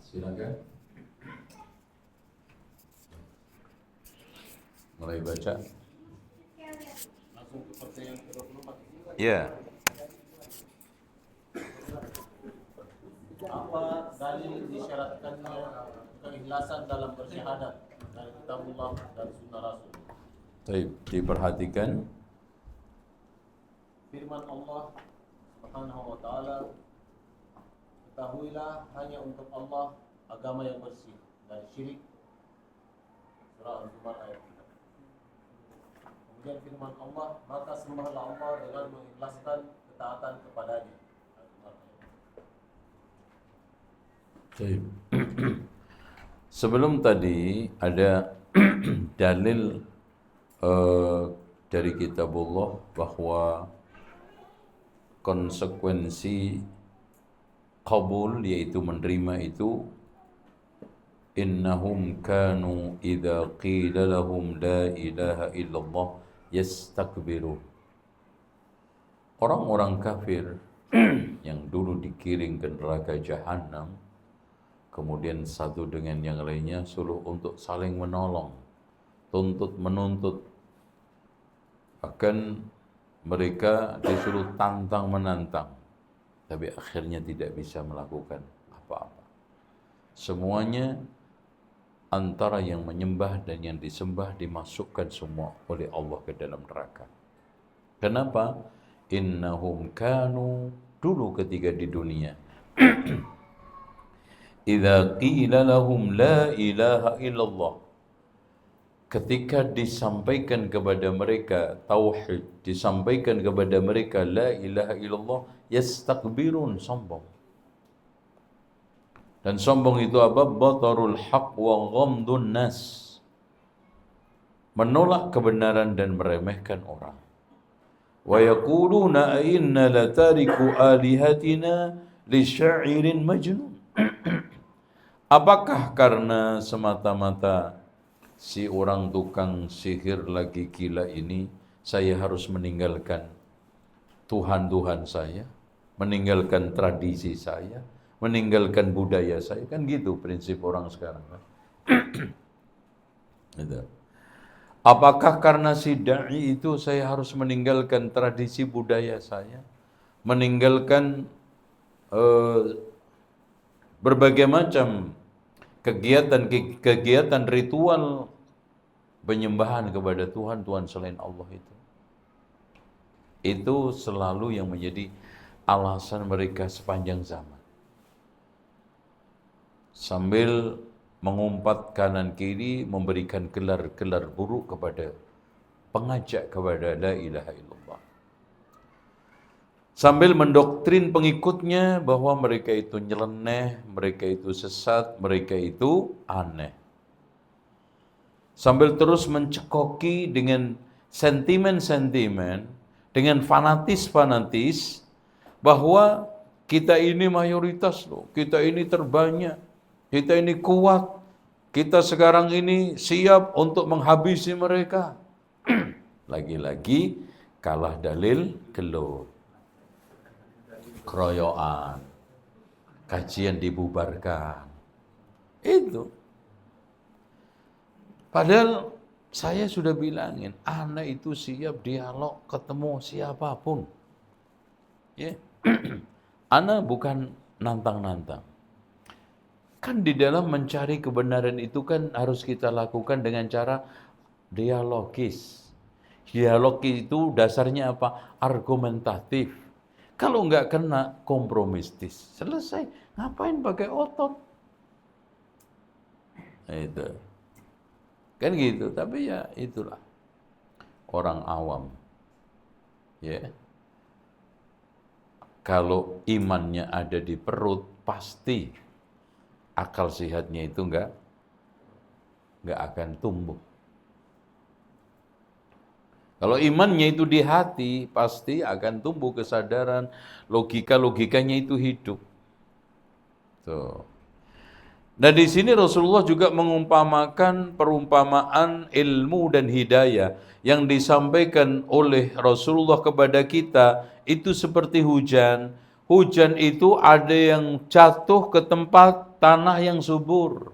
Silakan. Mulai baca. Langsung ke pertanyaan ke-24. Ya. Apa dalil disyaratkannya keikhlasan dalam bersyahadat dari kitabullah dan sunnah Rasul? Baik, diperhatikan. Firman Allah Subhanahu wa taala, ketahuilah hanya untuk Allah agama yang bersih dan syirik. Surah Al-Zumar ayat 3. Kemudian firman Allah, maka sembahlah Allah dengan mengikhlaskan ketaatan kepadanya. Al-Zumar ayat 3. Baik. Sebelum tadi ada dalil dari kitabullah bahwa konsekuensi qabul, yaitu menerima itu, innahum kanu idza qila lahum la ilaha illallah yastakbiru. Orang-orang kafir yang dulu dikiring ke neraka jahanam, kemudian satu dengan yang lainnya suruh untuk saling menolong, tuntut menuntut, bahkan mereka disuruh tantang menantang, tapi akhirnya tidak bisa melakukan apa-apa. Semuanya antara yang menyembah dan yang disembah dimasukkan semua oleh Allah ke dalam neraka. Kenapa? Innahum kanu, dulu ketika di dunia, idza qila lahum la ilaha illallah, ketika disampaikan kepada mereka tauhid, disampaikan kepada mereka la ilaha illallah, yastakbirun, sombong. Dan sombong itu apa? Batarul haq wa ghamdun nas, menolak kebenaran dan meremehkan orang. Wa yaquluna inna latariku alihatina li sya'irin majnun. Apakah karena semata-mata si orang tukang sihir lagi gila ini, saya harus meninggalkan Tuhan-Tuhan saya, meninggalkan tradisi saya, meninggalkan budaya saya? Kan gitu prinsip orang sekarang kan. Gitu. Apakah karena si da'i itu saya harus meninggalkan tradisi budaya saya, meninggalkan berbagai macam kegiatan ritual penyembahan kepada Tuhan selain Allah itu? Itu selalu yang menjadi alasan mereka sepanjang zaman. Sambil mengumpat kanan kiri, memberikan gelar-gelar buruk kepada pengajak kepada la ilaha illallah. Sambil mendoktrin pengikutnya bahwa mereka itu nyeleneh, mereka itu sesat, mereka itu aneh. Sambil terus mencekoki dengan sentimen-sentimen, dengan fanatis-fanatis, bahwa kita ini mayoritas loh, kita ini terbanyak, kita ini kuat, kita sekarang ini siap untuk menghabisi mereka. Lagi-lagi kalah dalil, gelut, keroyokan, kajian dibubarkan. Itu. Padahal saya sudah bilangin, ana itu siap dialog ketemu siapapun. Ya. Ana bukan nantang-nantang. Kan di dalam mencari kebenaran itu kan harus kita lakukan dengan cara dialogis. Dialogis itu dasarnya apa? Argumentatif. Kalau enggak kena, kompromistis. Selesai. Ngapain pakai otot? Itu. Kan gitu. Tapi ya itulah. Orang awam. Ya. Kalau imannya ada di perut, pasti akal sehatnya itu enggak akan tumbuh. Kalau imannya itu di hati, pasti akan tumbuh kesadaran, logika-logikanya itu hidup. Tuh. Nah di sini Rasulullah juga mengumpamakan perumpamaan ilmu dan hidayah yang disampaikan oleh Rasulullah kepada kita itu seperti hujan. hujan itu ada yang jatuh ke tempat tanah yang subur.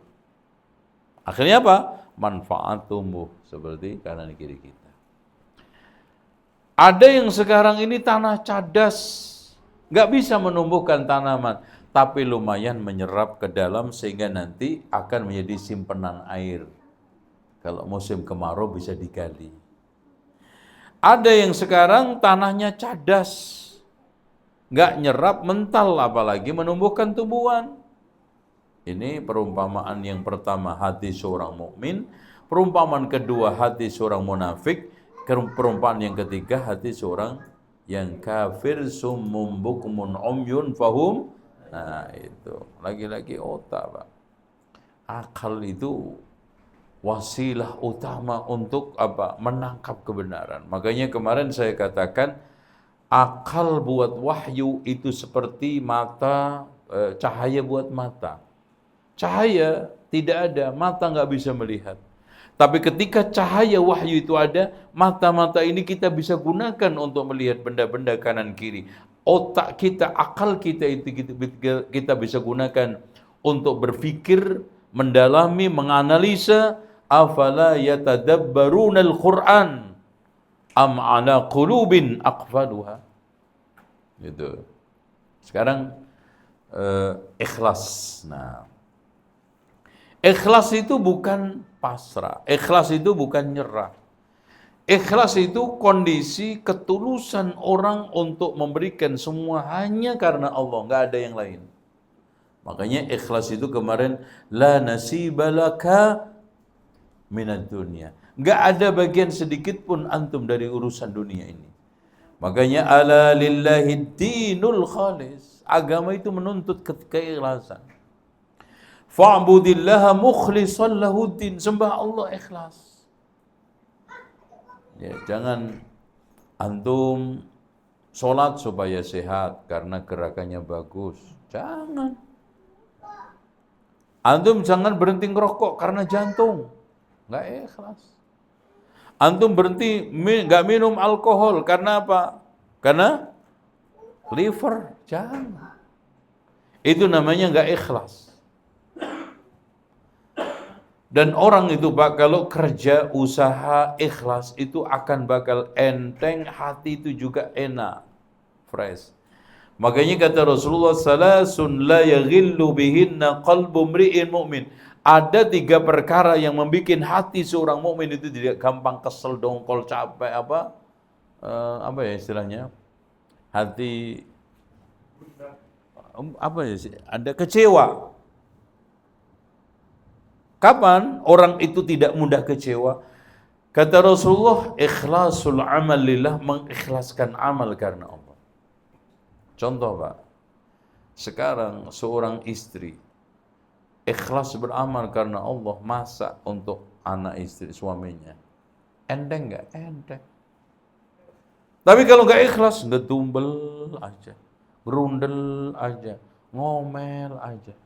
Akhirnya apa? Manfaat tumbuh seperti kanan kiri kita. Ada yang sekarang ini tanah cadas, nggak bisa menumbuhkan tanaman, tapi lumayan menyerap ke dalam sehingga nanti akan menjadi simpenan air. Kalau musim kemarau bisa digali. Ada yang sekarang tanahnya cadas, nggak nyerap, mental, apalagi menumbuhkan tumbuhan. Ini perumpamaan yang pertama hati seorang mukmin, perumpamaan kedua hati seorang munafik, perumpamaan yang ketiga hati seorang yang kafir summum bukmun umyun fahum. Nah itu lagi-lagi otak, Pak. Akal itu wasilah utama untuk apa? Menangkap kebenaran. Makanya kemarin saya katakan akal buat wahyu itu seperti mata, cahaya buat mata. Cahaya tidak ada, mata nggak bisa melihat. Tapi ketika cahaya wahyu itu ada, mata-mata ini kita bisa gunakan untuk melihat benda-benda kanan kiri. Otak kita, akal kita itu kita bisa gunakan untuk berpikir, mendalami, menganalisa. Afala yatadabbaruna al-Qur'an am ala qulubin aqfaluha. Gitu. Sekarang ikhlas. Nah, ikhlas itu bukan pasrah. Ikhlas itu bukan nyerah. Ikhlas itu kondisi ketulusan orang untuk memberikan semua hanya karena Allah, nggak ada yang lain. Makanya ikhlas itu kemarin la nasibalaka minad dunya. Nggak ada bagian sedikit pun antum dari urusan dunia ini. Makanya ala lillahi dinul khalis. Agama itu menuntut keikhlasan. Fa'budillaha mukhlishan lahuddin. Sembah Allah ikhlas. Ya, jangan antum sholat supaya sehat karena gerakannya bagus. Jangan. Antum jangan berhenti ngerokok karena jantung. Enggak ikhlas. Antum berhenti enggak minum alkohol karena apa? Karena liver. Jangan. Itu namanya enggak ikhlas. Dan orang itu Pak, kalau kerja, usaha, ikhlas, itu akan bakal enteng, hati itu juga enak, fresh. Makanya kata Rasulullah, salasun la yaghillu bihinna qalbu mri'in mu'min. Ada 3 perkara yang membuat hati seorang mukmin itu tidak gampang kesel, dongkol, capek, apa ya istilahnya? Hati, apa ya sih? Ada kecewa. Kapan orang itu tidak mudah kecewa? Kata Rasulullah, ikhlasul amal lillah, mengikhlaskan amal karena Allah. Contoh Pak, sekarang seorang istri ikhlas beramal karena Allah, masak untuk anak istri suaminya. Enteng nggak? Enteng. Tapi kalau nggak ikhlas, ngedumbel aja, gerundel aja, ngomel aja,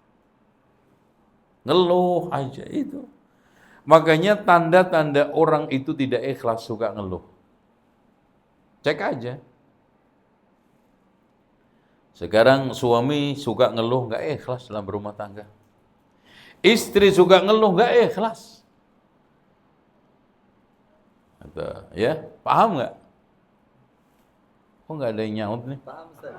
ngeluh aja itu. Makanya tanda-tanda orang itu tidak ikhlas suka ngeluh. Cek aja. Sekarang suami suka ngeluh nggak ikhlas dalam berumah tangga. Istri suka ngeluh nggak ikhlas. Ya, paham nggak? Kok nggak ada yang nyaut nih? Paham, Ustaz.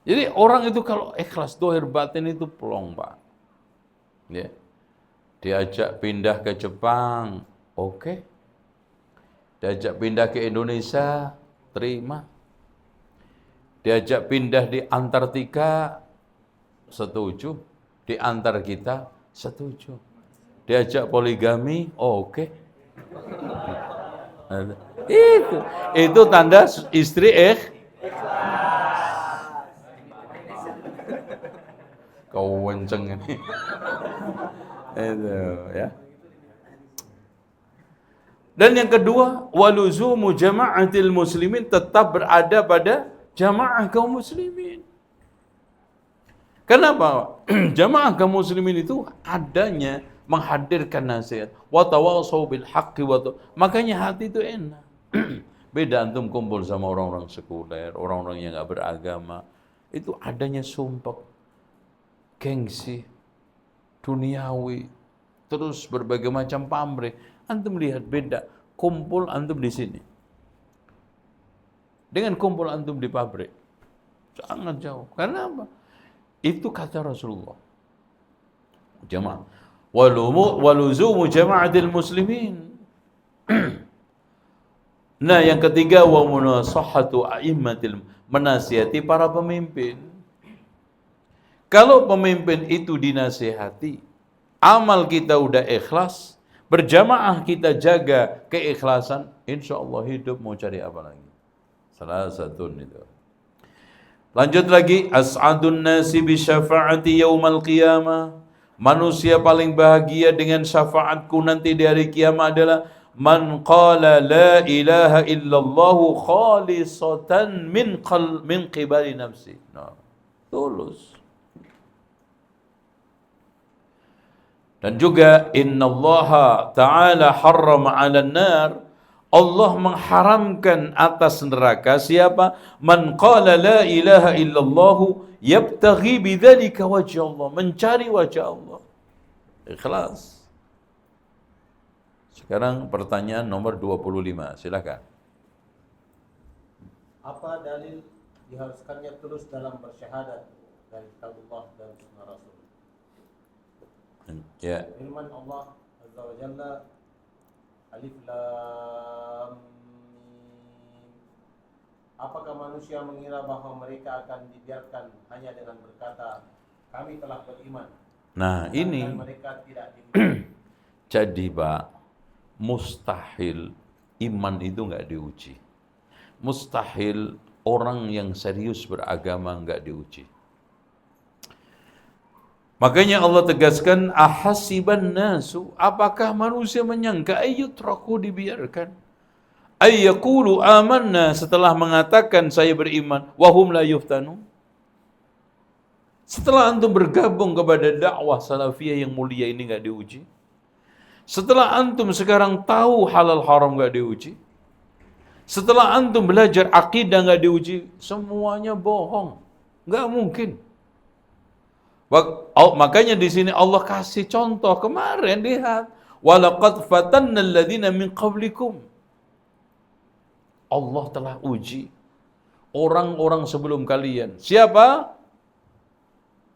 Jadi orang itu kalau ikhlas dohir batin itu plong Pak. Ya. Diajak pindah ke Jepang, oke. Diajak pindah ke Indonesia, terima. Diajak pindah di Antartika, setuju. Di antar kita, setuju. Diajak poligami, oke. Itu tanda istri kau wenceng ini. Itu ya. Dan yang kedua, waluzumu jama'atil muslimin, tetap berada pada jamaah kaum muslimin. Kenapa? Jamaah kaum muslimin itu adanya menghadirkan nasihat. Wa tawasau bil haqqi wa makanya hati itu enak. Beda antum kumpul sama orang-orang sekuler, orang-orang yang nggak beragama. Itu adanya sumpah, gengsi, duniawi, terus berbagai macam pamrih. Antum lihat beda. Kumpul antum di sini dengan kumpul antum di pabrik. Sangat jauh. Karena apa? Itu kata Rasulullah. Jamaah. Waluzumu jama'atil muslimin. Nah, yang ketiga wa munasahatu a'immatil, menasihati para pemimpin. Kalau pemimpin itu dinasihati, amal kita udah ikhlas, berjamaah kita jaga keikhlasan, insya Allah hidup mau cari apa lagi? Salah satu itu. Lanjut lagi, as'adun nasi bi syafa'ati yaumal qiyamah. Manusia paling bahagia dengan syafaatku nanti di hari kiamat adalah man qala la ilaha illallah khalisatan min qibali nafsi. Nah, tulus. Dan juga innallaha ta'ala harrama 'alan nar, Allah mengharamkan atas neraka siapa? Man qala la ilaha illallah yabtaghi bidzalika wajh Allah, mencari wajah Allah. Ikhlas. Sekarang pertanyaan nomor 25, silakan. Apa dalil diharuskannya terus dalam bersyahadat dari kitabullah dan sunnah Rasul? Ya. Firman Allah Azza wa Jalla, Alif Lam Mim. Apakah manusia mengira bahwa mereka akan dibiarkan hanya dengan berkata kami telah beriman? Nah, ini mereka tidak diuji. jadi Pak, mustahil iman itu nggak diuji. Mustahil orang yang serius beragama nggak diuji. Makanya Allah tegaskan, ahasiban nasu, apakah manusia menyangka ayyutraku, dibiarkan, ayyaqulu amanna, setelah mengatakan saya beriman, wahum la yuftanu. Setelah antum bergabung kepada dakwah salafiyah yang mulia ini nggak diuji. Setelah antum sekarang tahu halal haram nggak diuji. Setelah antum belajar akidah nggak diuji, semuanya bohong, nggak mungkin. Makanya di sini Allah kasih contoh kemarin, lihat, walaqad fatanna alladziina min qablikum. Allah telah uji orang-orang sebelum kalian. Siapa?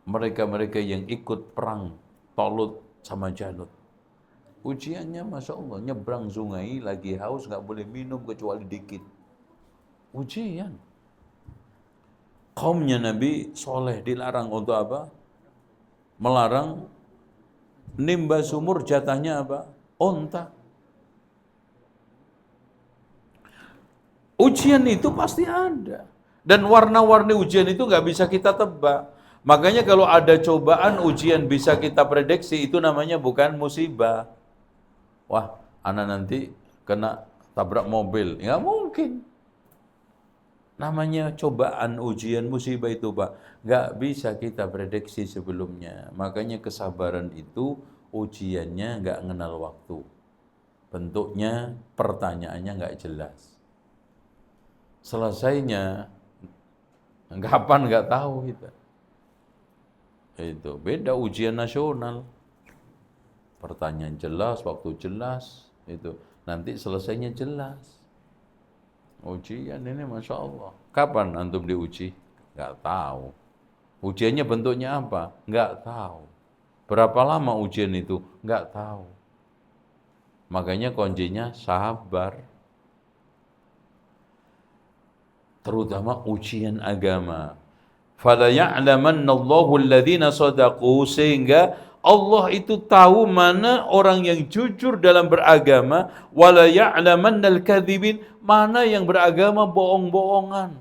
Mereka-mereka yang ikut perang Talut sama Jalut. Ujiannya Masya Allah, nyebrang sungai lagi haus, nggak boleh minum kecuali dikit. Ujian. Kaumnya Nabi Soleh dilarang untuk apa? Melarang nimba sumur, jatahnya apa? Onta. Ujian itu pasti ada. Dan warna-warni ujian itu nggak bisa kita tebak. Makanya kalau ada cobaan ujian bisa kita prediksi, itu namanya bukan musibah. Wah, anak nanti kena tabrak mobil. Nggak mungkin. Namanya cobaan, ujian, musibah itu Pak, nggak bisa kita prediksi sebelumnya. Makanya kesabaran itu ujiannya nggak mengenal waktu. Bentuknya, pertanyaannya nggak jelas. Selesainya, kapan nggak tahu kita. Itu beda ujian nasional. Pertanyaan jelas, waktu jelas, itu nanti selesainya jelas. Ujian ini Masya Allah. Kapan antum diuji? Nggak tahu. Ujiannya bentuknya apa? Nggak tahu. Berapa lama ujian itu? Nggak tahu. Makanya kuncinya sabar. Terutama ujian agama. Fala ya'lamanna Allahu alladhina shadaqu, sehingga Allah itu tahu mana orang yang jujur dalam beragama, wala ya'lamannal kadzibin, mana yang beragama bohong-bohongan.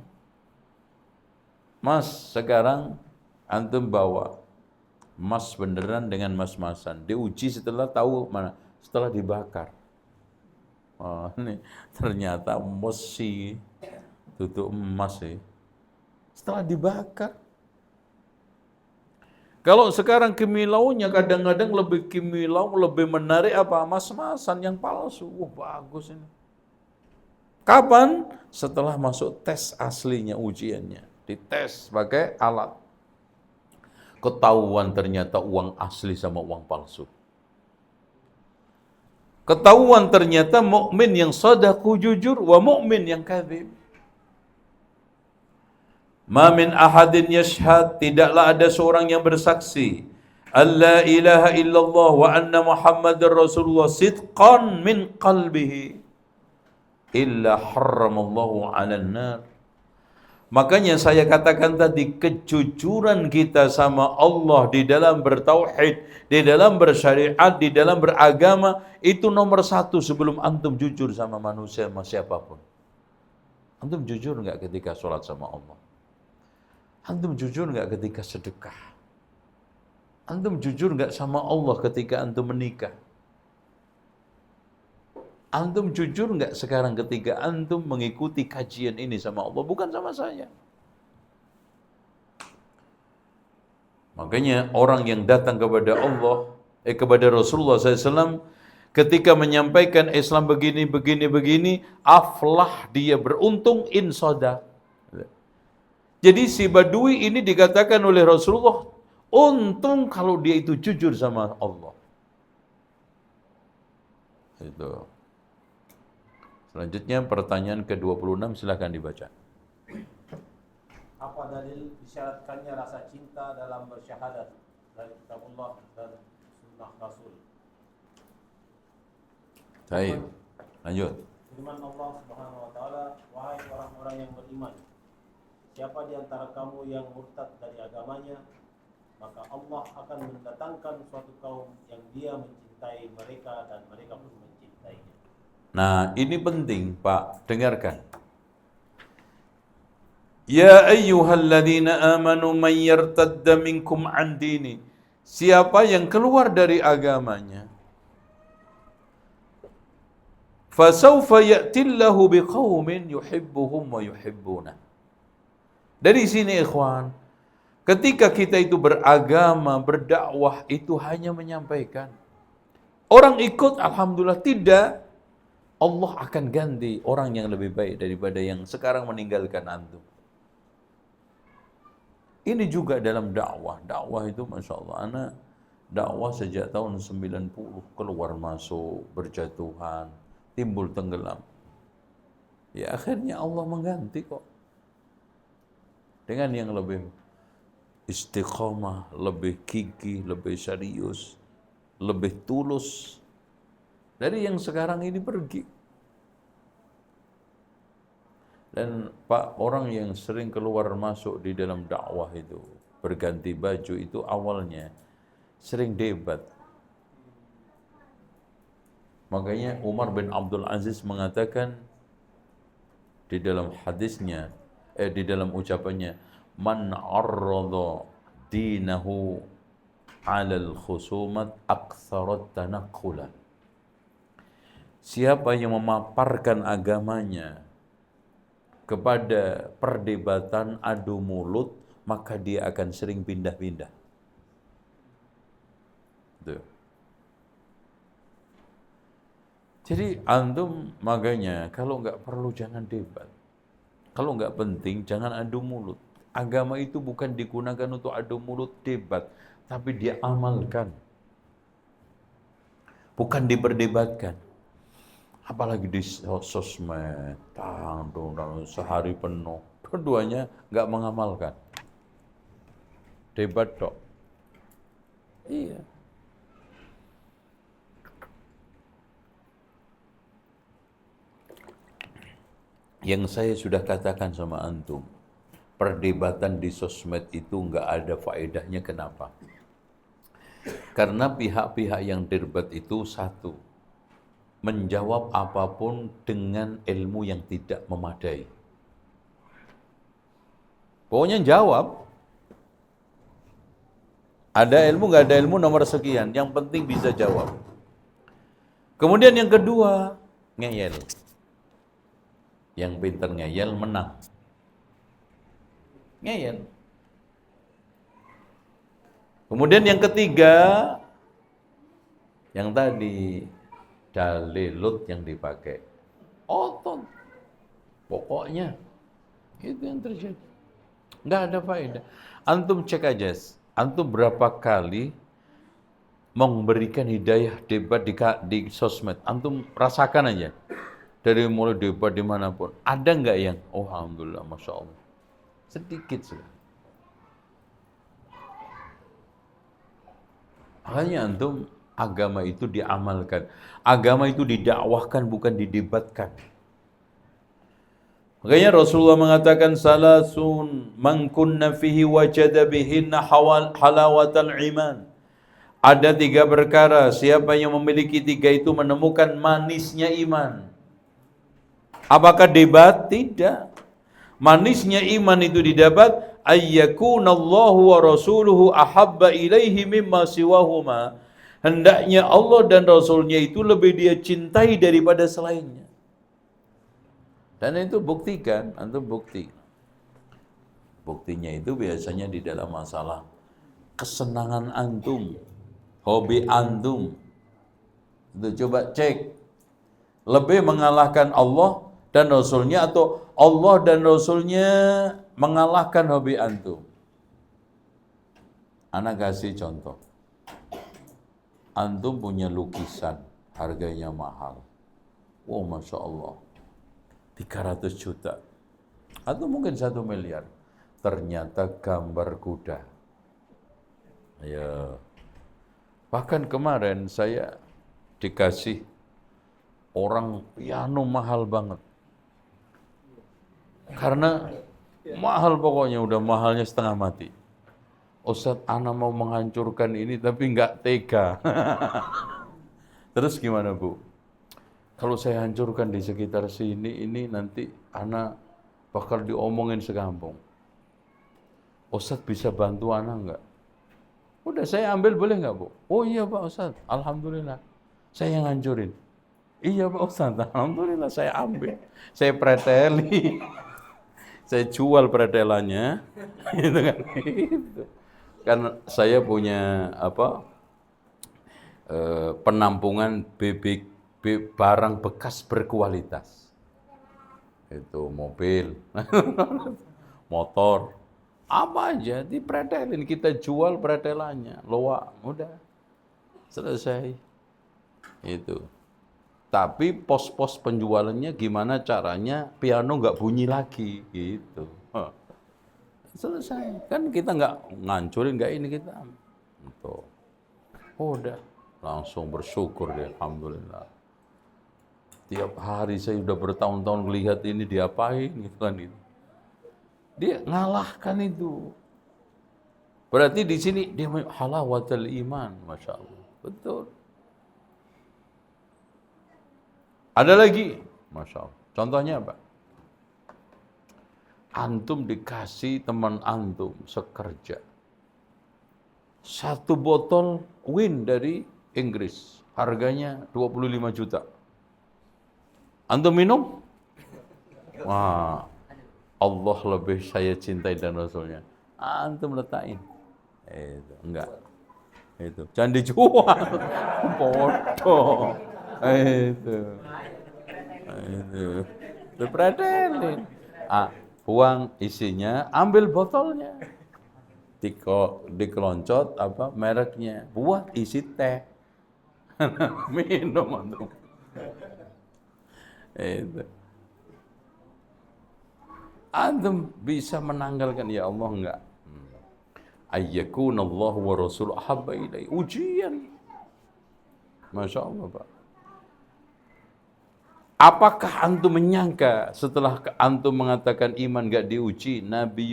Mas, sekarang antum bawa emas beneran dengan mas-masan, diuji setelah tahu mana, setelah dibakar. Oh, ini ternyata mesi tutup emas sih. Setelah dibakar. Kalau sekarang kimilaunya kadang-kadang lebih kimilau, lebih menarik apa? Mas-masan yang palsu. Wah, bagus ini. Kapan? Setelah masuk tes aslinya, ujiannya. Dites pakai alat. Ketahuan ternyata uang asli sama uang palsu. Ketahuan ternyata mukmin yang shadaqu jujur wa mukmin yang kadzib. Ma min ahadin yashhad, tidaklah ada seorang yang bersaksi alla ilaha illallah wa anna muhammadar rasulullah sidqan min qalbihi illa harramallahu 'alan nar. Makanya saya katakan tadi, kejujuran kita sama Allah di dalam bertauhid, di dalam bersyariat, di dalam beragama, itu nomor satu sebelum antum jujur sama manusia, sama siapapun. Antum jujur nggak ketika sholat sama Allah? Antum jujur nggak ketika sedekah? Antum jujur nggak sama Allah ketika antum menikah? Antum jujur nggak sekarang ketika antum mengikuti kajian ini sama Allah, bukan sama saya? Makanya orang yang datang kepada Allah, kepada Rasulullah SAW, ketika menyampaikan Islam begini, aflah dia, beruntung in sodak. Jadi si Badui ini dikatakan oleh Rasulullah, untung kalau dia itu jujur sama Allah. Itu. Selanjutnya pertanyaan ke-26, silakan dibaca. Apa dalil disyaratkannya rasa cinta dalam bersyahadat dari kitabullah dan sunnah Rasul? Baik, lanjut. Firman Allah Subhanahu wa taala, wahai orang-orang yang beriman, siapa di antara kamu yang murtad dari agamanya, maka Allah akan mendatangkan suatu kaum yang dia mencintai mereka dan mereka pun mencintainya. Nah, ini penting, Pak. Dengarkan. Ya ayyuhalladzina amanu man yartadda minkum an dini. Siapa yang keluar dari agamanya, fasawfa ya'tillahu biqaumin yuhibbuhum wa yuhibbuna. Dari sini ikhwan, ketika kita itu beragama, berdakwah, itu hanya menyampaikan. Orang ikut, alhamdulillah. Tidak, Allah akan ganti orang yang lebih baik daripada yang sekarang meninggalkan antum. Ini juga dalam dakwah. Dakwah itu Masya Allah, anak dakwah sejak tahun 90, keluar masuk, berjatuhan, timbul tenggelam. Ya akhirnya Allah mengganti kok. Dengan yang lebih istiqomah, lebih gigih, lebih serius, lebih tulus dari yang sekarang ini pergi. Dan Pak, orang yang sering keluar masuk di dalam dakwah itu, berganti baju itu awalnya sering debat. Makanya Umar bin Abdul Aziz mengatakan di dalam hadisnya, di dalam ucapannya, man arrada dinahu alal khusumat aktsarat tanaqqulan. Siapa yang memaparkan agamanya kepada perdebatan adu mulut, maka dia akan sering pindah-pindah. Tuh. Jadi antum makanya kalau nggak perlu jangan debat. Kalau nggak penting jangan adu mulut. Agama itu bukan digunakan untuk adu mulut, debat, tapi dia amalkan. Bukan diperdebatkan. Apalagi di sosmed, sehari penuh, keduanya nggak mengamalkan. Debat tok. Iya. Yang saya sudah katakan sama antum, perdebatan di sosmed itu nggak ada faedahnya. Kenapa? Karena pihak-pihak yang debat itu satu, menjawab apapun dengan ilmu yang tidak memadai. Pokoknya jawab. Ada ilmu, nggak ada ilmu, nomor sekian. Yang penting bisa jawab. Kemudian yang kedua, ngeyel. Yang pintar ngeyel menang. Ngeyel. Kemudian yang ketiga, yang tadi, dalilut yang dipakai. Otot. Pokoknya itu yang terjadi. Nggak ada faedah. Antum cek aja, antum berapa kali memberikan hidayah debat di sosmed. Antum rasakan aja. Dari mulai debat dimanapun. Ada nggak yang, oh alhamdulillah, Masya Allah. Sedikit sih. Makanya antum, agama itu diamalkan. Agama itu didakwahkan, bukan didebatkan. Makanya Rasulullah mengatakan salasun man kunna fihi wajada bihinna halawatal iman. Ada 3 perkara, siapa yang memiliki 3 itu menemukan manisnya iman. Apakah debat? Tidak. Manisnya iman itu didapat ayyakunallahu wa rasuluhu ahabba ilaihi mimma siwahuma. Hendaknya Allah dan Rasulnya itu lebih dia cintai daripada selainnya. Dan itu buktikan, antum bukti. Buktinya itu biasanya di dalam masalah kesenangan antum, hobi antum. Itu coba cek. Lebih mengalahkan Allah dan Rasulnya atau Allah dan Rasulnya mengalahkan hobi antum. Anak kasih contoh. Antum punya lukisan, harganya mahal. Oh Masya Allah. 300 juta. Atau mungkin 1 miliar. Ternyata gambar kuda. Ya. Bahkan kemarin saya dikasih orang piano mahal banget. Karena mahal pokoknya, udah mahalnya setengah mati. Ustadz, ana mau menghancurkan ini tapi nggak tega. Terus gimana Bu? Kalau saya hancurkan di sekitar sini, ini nanti ana bakal diomongin sekampung. Ustadz bisa bantu ana nggak? Udah saya ambil boleh nggak Bu? Oh iya Pak Ustadz, alhamdulillah. Saya yang hancurin. Iya Pak Ustadz, alhamdulillah saya ambil. Saya preteli. Saya jual pretelannya. Gitu kan. Kan saya punya penampungan barang bekas berkualitas. Itu mobil, motor, apa aja dipretelin, kita jual pretelannya, loa, udah selesai. Itu. Tapi pos-pos penjualannya gimana caranya piano nggak bunyi lagi, gitu. Selesai. Kan kita nggak ngancurin, nggak ini kita. Tuh. Udah. Langsung bersyukur deh, alhamdulillah. Tiap hari saya udah bertahun-tahun melihat ini diapain gitu kan itu. Dia ngalahkan itu. Berarti di sini dia halawatul iman, Masya Allah. Betul. Ada lagi, Masya Allah. Contohnya apa? Antum dikasih teman antum sekerja 1 botol wine dari Inggris, harganya 25 juta. Antum minum? Wah, Allah lebih saya cintai dan Rasulnya. Antum letakin. Itu enggak. Itu jangan dijual. Bodoh. Itu. Dipretelin. Buang isinya, ambil botolnya. Dikeloncot mereknya, buat isi teh. Minum antum. Itu. Antum bisa menanggalkan, ya Allah enggak. Ayyakunallahu wa rasul ahabba ilai. Ujian. Masya Allah Pak. Apakah antum menyangka setelah antum mengatakan iman gak diuji, Nabi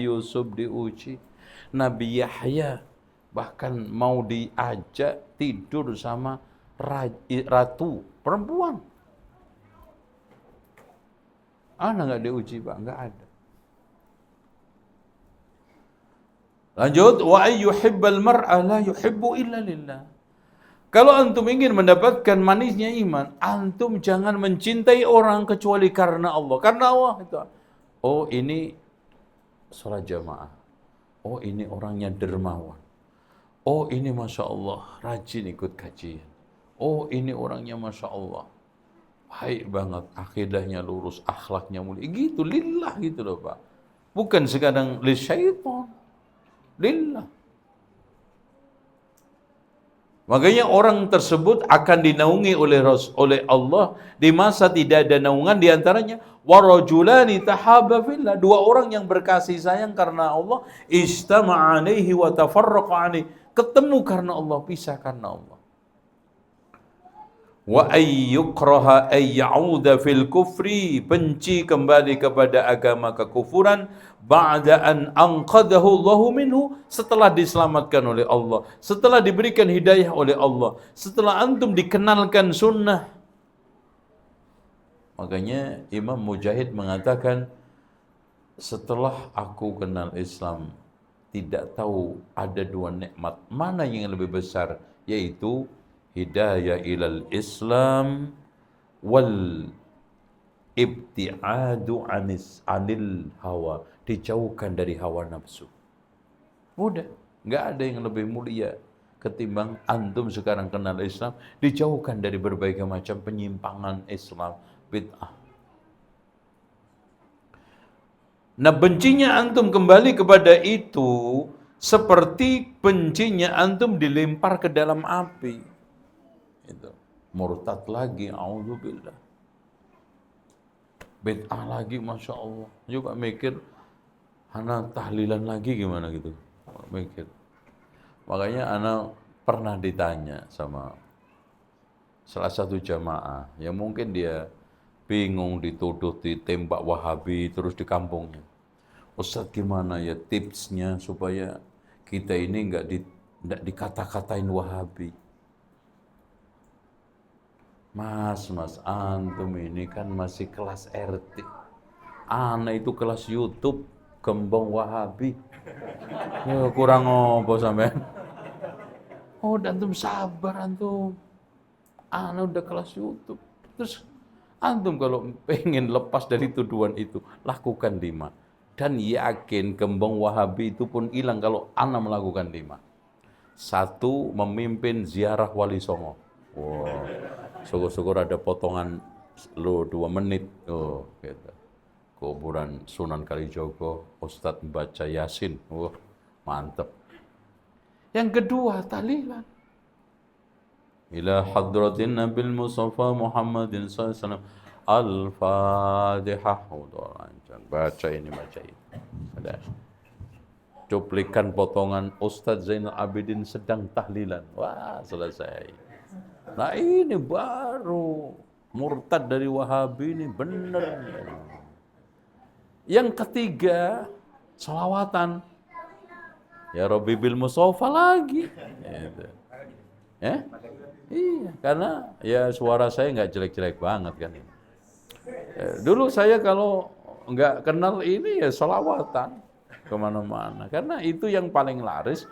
Yusuf diuji, Nabi Yahya bahkan mau diajak tidur sama ratu perempuan. Ana gak diuji Pak, gak ada. Lanjut, wa ayyuhibbal mar'a la yuhibbu illa lillah. Kalau antum ingin mendapatkan manisnya iman, antum jangan mencintai orang kecuali karena Allah. Karena Allah itu. Oh ini sholat jamaah. Oh ini orangnya dermawan. Oh ini Masya Allah rajin ikut kajian. Oh ini orangnya Masya Allah baik banget, akidahnya lurus, akhlaknya mulia. Gitu, lillah gitu loh Pak. Bukan sekadang li syaitan, lillah. Makanya orang tersebut akan dinaungi oleh Allah di masa tidak ada naungan, di antaranya warajulani tahaba fillah, dua orang yang berkasih sayang karena Allah, istama'a alaihi wa tafarraqa alaihi, ketemu karena Allah, pisah karena Allah. Wa ayyukraha ayyauda fil kufri, benci kembali kepada agama kekufuran, ba'da an anqadahu Allahu minhu, setelah diselamatkan oleh Allah, setelah diberikan hidayah oleh Allah, setelah antum dikenalkan sunnah. Makanya Imam Mujahid mengatakan, setelah aku kenal Islam, tidak tahu ada dua nikmat mana yang lebih besar, yaitu hidayah ilal Islam wal ibtiadu anil hawa, dijauhkan dari hawa nafsu. Udah, nggak ada yang lebih mulia ketimbang antum sekarang kenal Islam, dijauhkan dari berbagai macam penyimpangan Islam, bid'ah. Nah, bencinya antum kembali kepada itu seperti bencinya antum dilempar ke dalam api. Itu murtad lagi, auzubillah. Bid'ah lagi, masya Allah. Coba mikir, anak tahlilan lagi gimana gitu. Mikir. Makanya anak pernah ditanya sama salah satu jamaah, yang mungkin dia bingung, dituduh ditembak Wahabi terus di kampungnya. Ustadz, gimana ya tipsnya supaya kita ini nggak dikata-katain Wahabi? Mas, antum ini kan masih kelas RT. Ana itu kelas YouTube, gembong Wahabi. Ya, kurang ngopo sampean. Oh, antum sabar antum. Ana udah kelas YouTube. Terus antum kalau pengen lepas dari tuduhan itu, lakukan 5. Dan yakin gembong Wahabi itu pun hilang kalau ana melakukan 5. 1, memimpin ziarah Wali Songo. Wow. Syukur-syukur ada potongan 2 menit. Oh, gitu. Kuburan Sunan Kalijogo, Ustadz baca Yasin. Wah, mantep. Yang kedua, tahlilan. Ila hadratin Nabil Mustafa Muhammadin SAW. Al-Fatihah. Baca ini. Ada cuplikan potongan Ustadz Zainal Abidin sedang tahlilan. Wah, selesai. Nah, ini baru murtad dari Wahabi ini, bener. Yang ketiga, selawatan. Ya Rabbi bil Mustafa lagi. Gitu. Ya? Iya, karena ya suara saya nggak jelek-jelek banget kan. Dulu saya kalau nggak kenal ini ya selawatan kemana-mana. Karena itu yang paling laris,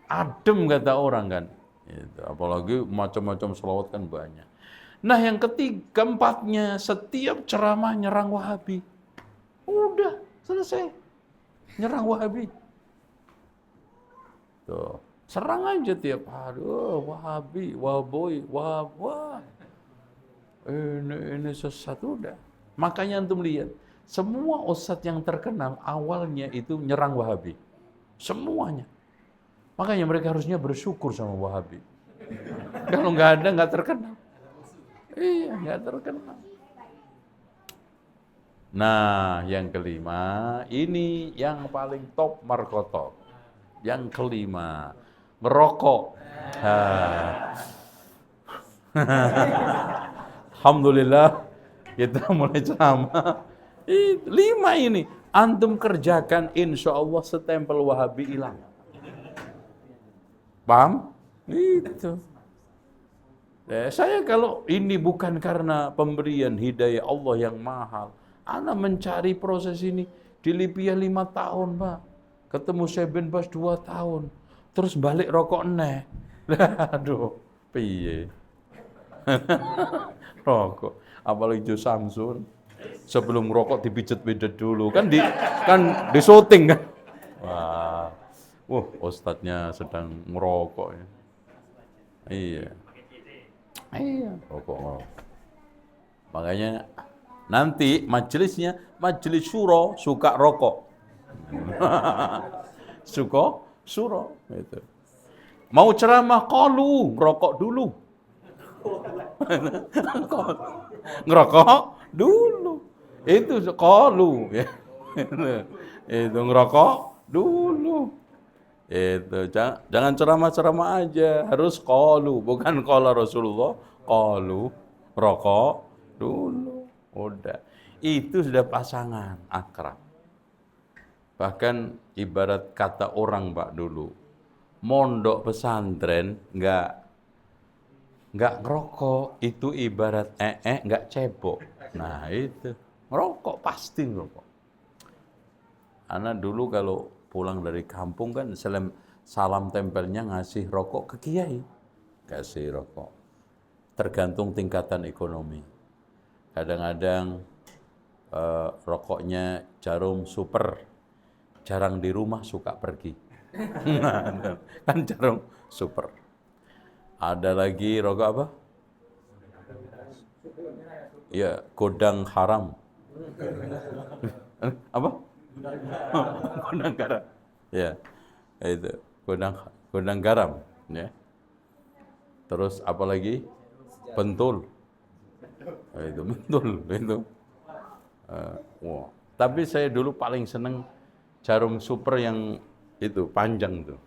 adem kata orang kan. Gitu. Apalagi macam-macam selawat kan banyak. Nah, yang keempatnya, setiap ceramah nyerang Wahabi. Udah, selesai. Nyerang Wahabi. Tuh, serang aja tiap hari. Oh, Wahabi, Wahaboy, Wah. Ini sesat udah. Makanya antum lihat, semua ustadz yang terkenal awalnya itu nyerang Wahabi. Semuanya. Makanya mereka harusnya bersyukur sama Wahabi. Kalau nggak ada, nggak terkenal. Iya, nggak terkenal. Nah, yang kelima, ini yang paling top markotop. Yang kelima, merokok. Alhamdulillah, kita mulai ceramah. 5 ini, antum kerjakan, insya Allah setempel Wahabi hilang. Paham? Itu. Saya kalau ini bukan karena pemberian hidayah Allah yang mahal, ana mencari proses ini di Libya 5 tahun, Pak. Ketemu Syekh bin Bas 2 tahun. Terus balik rokok neh. Aduh, piye. Rokok. Apalagi Jo Samsun. Sebelum rokok dipijet-pijet dulu. Kan di syuting kan. Wah. Ustadznya sedang ngerokok ya. Iya. Rokok. Makanya nanti majelisnya majelis syuro suka rokok. Suka syuro itu. Mau ceramah qalu, rokok dulu. Ngerokok dulu. Itu qalu ya. Itu ngerokok dulu. Itu jangan ceramah-ceramah aja, harus qalu, bukan qala Rasulullah, qalu, rokok dulu. Udah. Itu sudah pasangan akrab. Bahkan ibarat kata orang Pak dulu, mondok pesantren nggak ngerokok, itu ibarat nggak cebok. Nah itu, ngerokok pasti ngerokok. Anak dulu kalau pulang dari kampung kan salam tempelnya ngasih rokok ke kiai. Kasih rokok. Tergantung tingkatan ekonomi. Kadang-kadang rokoknya jarum super. Jarang di rumah suka pergi. Kan jarum super. Ada lagi rokok apa? Ya, godang haram. Apa? Godang garam. Ya, itu godang garam. Ya. Terus apa lagi? Pentul. Itu pentul. Itu. Wow. Tapi saya dulu paling seneng jarum super yang itu panjang tuh.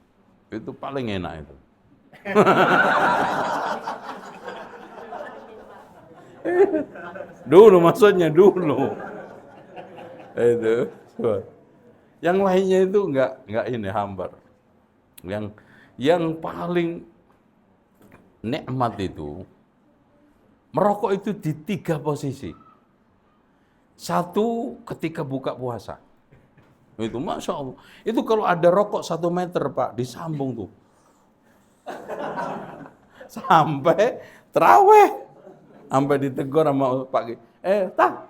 Itu paling enak itu. Dulu maksudnya dulu. Itu. Yang lainnya itu enggak ini hambar. Yang paling nikmat itu merokok itu di 3 posisi. Satu ketika buka puasa. Itu Masya Allah. Itu kalau ada rokok 1 meter Pak, disambung tuh. Sampai terawih. Sampai ditegur sama Pak.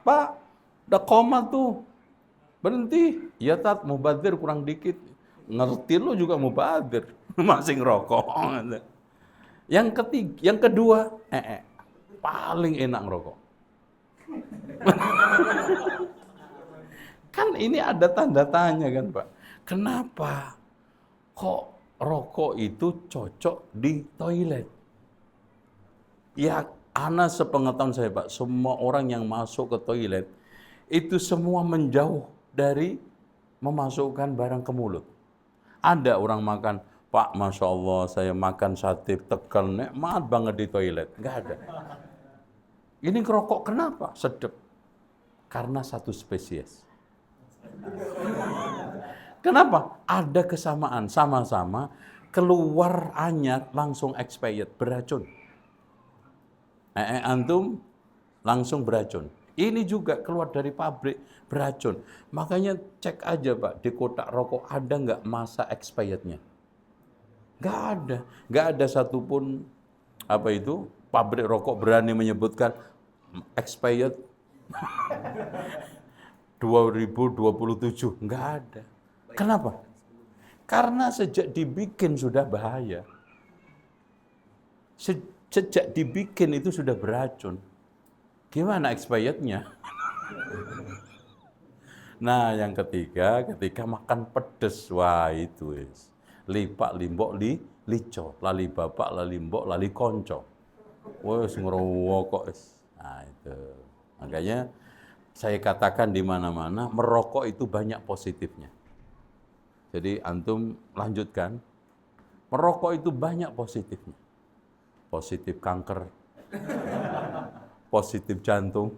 Pak, udah koma tuh. Berhenti. Ya Tat, mubadir kurang dikit. Ngerti lo juga mubadir. Masih ngerokok. Yang kedua, paling enak ngerokok. Kan ini ada tanda tanya kan Pak. Kenapa kok rokok itu cocok di toilet? Ya, ana sepengetahuan saya Pak, semua orang yang masuk ke toilet itu semua menjauh dari memasukkan barang ke mulut. Ada orang makan, Pak, Masya Allah saya makan sate tegal, nikmat banget di toilet. Enggak ada. Ini ngerokok kenapa? Sedep. Karena satu spesies. Kenapa? Ada kesamaan, sama-sama keluar anyat langsung expired, beracun. Antum langsung beracun. Ini juga keluar dari pabrik beracun. Makanya cek aja Pak, di kotak rokok ada nggak masa expirednya? Nggak ada. Nggak ada satupun apa itu pabrik rokok berani menyebutkan expired 2027. Nggak ada. Kenapa? Karena sejak dibikin sudah bahaya. Sejak dibikin itu sudah beracun. Gimana expirednya? Nah, yang ketiga, ketika makan pedes, wah itu wis. Lipak limbok lico, lali bapak, lali mbok, lali konco. Wes ngerokok wis. Nah, itu. Makanya saya katakan di mana-mana merokok itu banyak positifnya. Jadi antum lanjutkan. Merokok itu banyak positifnya. Positif kanker, positif jantung,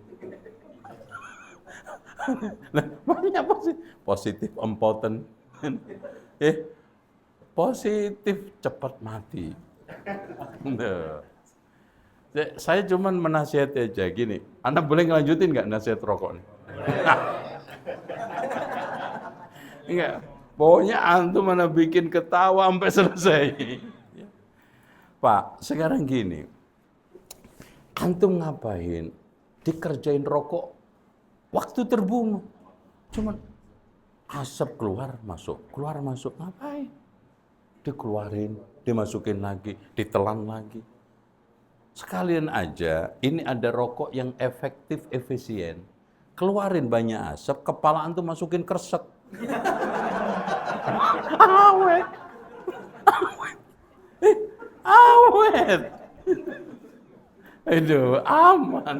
banyak positif empoten, positif cepat mati. Saya cuman menasihati aja gini, Anda boleh ngelanjutin nggak nasihat rokok? Enggak, pokoknya antum mana bikin ketawa sampai selesai. Pak, sekarang gini, antum ngapain? Dikerjain rokok, waktu terbunuh. Cuman asap keluar masuk, ngapain? Dikeluarin, dimasukin lagi, ditelan lagi. Sekalian aja, ini ada rokok yang efektif, efisien. Keluarin banyak asap, kepala antum masukin kresek. Awet. Awet. Itu aman.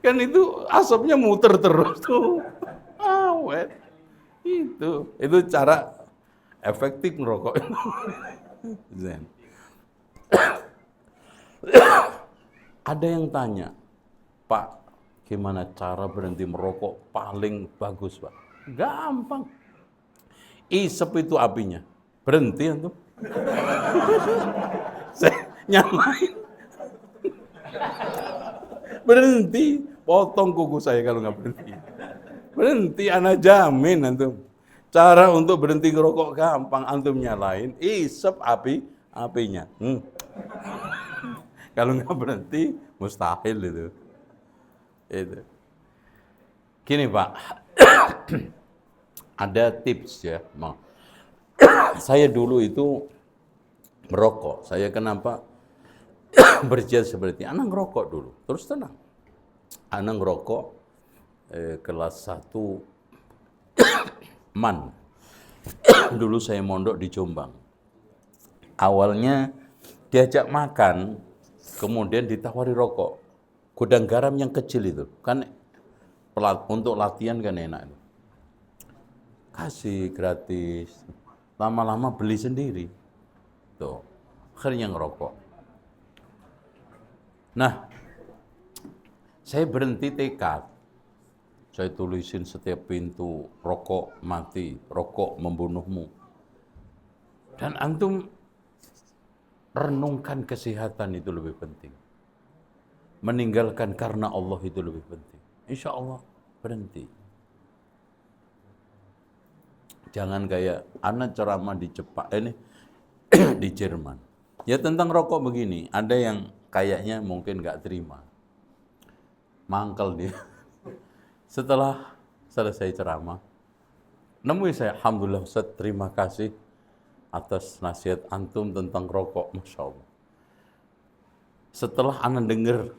Kan itu asapnya muter terus tuh. Awet. Itu cara efektif ngerokok. Zen. Ada yang tanya, Pak, gimana cara berhenti merokok paling bagus, Pak? Gampang. Isep itu apinya. Berhenti antum. Saya nyamain. Berhenti. Potong kuku saya kalau nggak berhenti. Berhenti, ana jamin antum. Cara untuk berhenti ngerokok gampang, antum nyalain, isep apinya. Kalau nggak berhenti, mustahil itu. Gini Pak, ada tips ya. Saya dulu itu merokok. Saya kenapa berjihad seperti anak ngerokok dulu. Terus tenang. Anak ngerokok kelas 1 MAN. Dulu saya mondok di Jombang. Awalnya diajak makan, kemudian ditawari rokok. Gudang garam yang kecil itu, kan untuk latihan kan enak. Kasih gratis. Lama-lama beli sendiri. Tuh, akhirnya ngerokok. Nah, saya berhenti tekad. Saya tulisin setiap pintu, rokok mati, rokok membunuhmu. Dan antum renungkan kesehatan itu lebih penting. Meninggalkan karena Allah itu lebih penting. Insya Allah berhenti. Jangan kayak anak ceramah di Jepang, di Jerman. Ya tentang rokok begini, ada yang kayaknya mungkin nggak terima. Mangkel dia. Setelah selesai ceramah, nemui saya, Alhamdulillah Ustaz, terima kasih atas nasihat antum tentang rokok, Masya Allah. Setelah anak dengar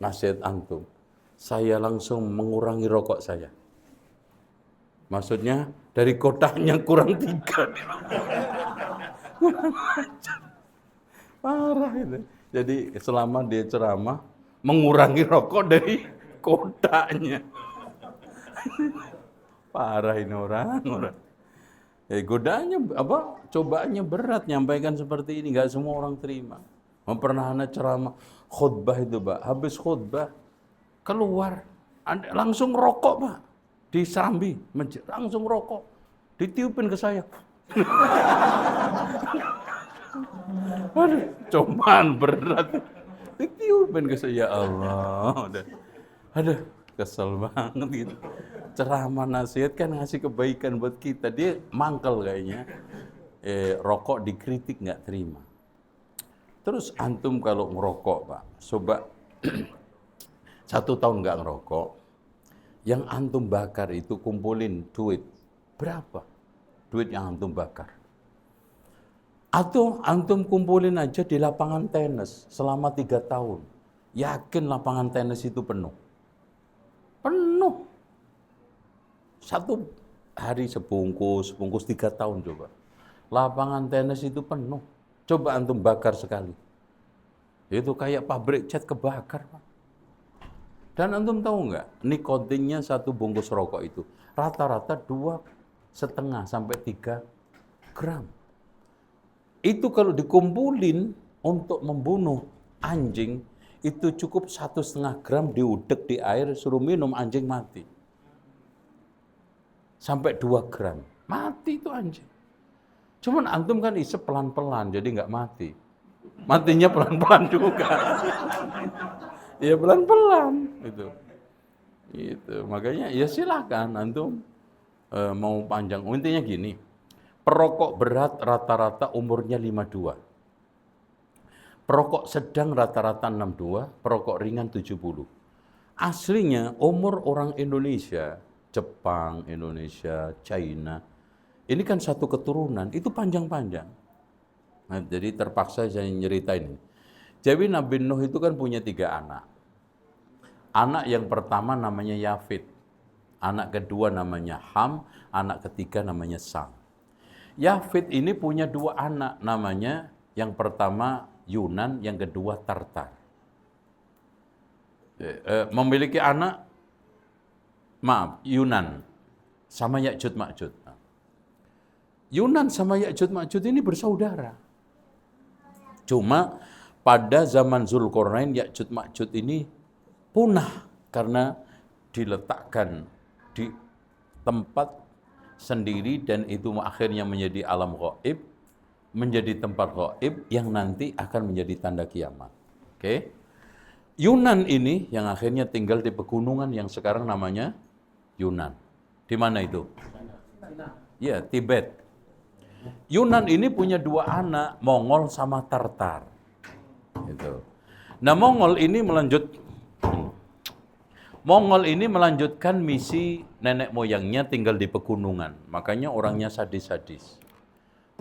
nasihat antum, saya langsung mengurangi rokok saya. Maksudnya dari kotaknya kurang 3. Parah itu. Jadi selama dia ceramah, mengurangi rokok dari kotaknya. Parah ini orang. Godaannya cobaannya berat, nyampaikan seperti ini, nggak semua orang terima. Pernah anak ceramah khutbah itu, Pak. Habis khutbah keluar, langsung rokok, Pak. Di Serambi, langsung rokok. Ditiupin ke saya. Aduh, cobaan berat. Ditiupin ke saya, ya Allah. Aduh, kesel banget gitu. Ceramah nasihat kan ngasih kebaikan buat kita. Dia mangkel kayaknya. Rokok dikritik nggak terima. Terus antum kalau ngerokok, Pak, coba 1 tahun nggak ngerokok, yang antum bakar itu kumpulin duit. Berapa duit yang antum bakar? Atau antum kumpulin aja di lapangan tenis selama 3 tahun. Yakin lapangan tenis itu penuh? Penuh. 1 hari sebungkus 3 tahun coba. Lapangan tenis itu penuh. Coba antum bakar sekali. Itu kayak pabrik cat kebakar, Pak. Dan antum tahu nggak, nikotinnya 1 bungkus rokok itu rata-rata 2,5 sampai 3 gram. Itu kalau dikumpulin untuk membunuh anjing, itu cukup 1,5 gram diudek di air, suruh minum, anjing mati. Sampai 2 gram, mati itu anjing. Cuman antum kan isep pelan-pelan, jadi nggak mati. Matinya pelan-pelan juga. Ya pelan-pelan itu. Makanya ya silakan antum mau panjang. Intinya gini, perokok berat rata-rata umurnya 52. Perokok sedang rata-rata 62, perokok ringan 70. Aslinya umur orang Indonesia, Jepang, Indonesia, China, ini kan satu keturunan, itu panjang-panjang. Nah, jadi terpaksa saya nyeritain ini. Jadi Nabi Nuh itu kan punya 3 anak. Anak yang pertama namanya Yafid. Anak kedua namanya Ham. Anak ketiga namanya Sam. Yafid ini punya 2 anak. Namanya yang pertama Yunan, yang kedua Tartar. Memiliki anak, maaf, Yunan sama Ya'juj Ma'juj. Yunan sama Ya'juj Ma'juj ini bersaudara. Cuma pada zaman Zulkarnain Ya'juj Ma'juj ini punah karena diletakkan di tempat sendiri dan itu akhirnya menjadi alam gaib, menjadi tempat gaib yang nanti akan menjadi tanda kiamat. Oke. Yunan ini yang akhirnya tinggal di pegunungan yang sekarang namanya Yunan. Di mana itu? Ya, Tibet. Yunan ini punya 2 anak, Mongol sama Tartar. Gitu. Nah, Mongol ini melanjutkan misi nenek moyangnya tinggal di pegunungan. Makanya orangnya sadis-sadis.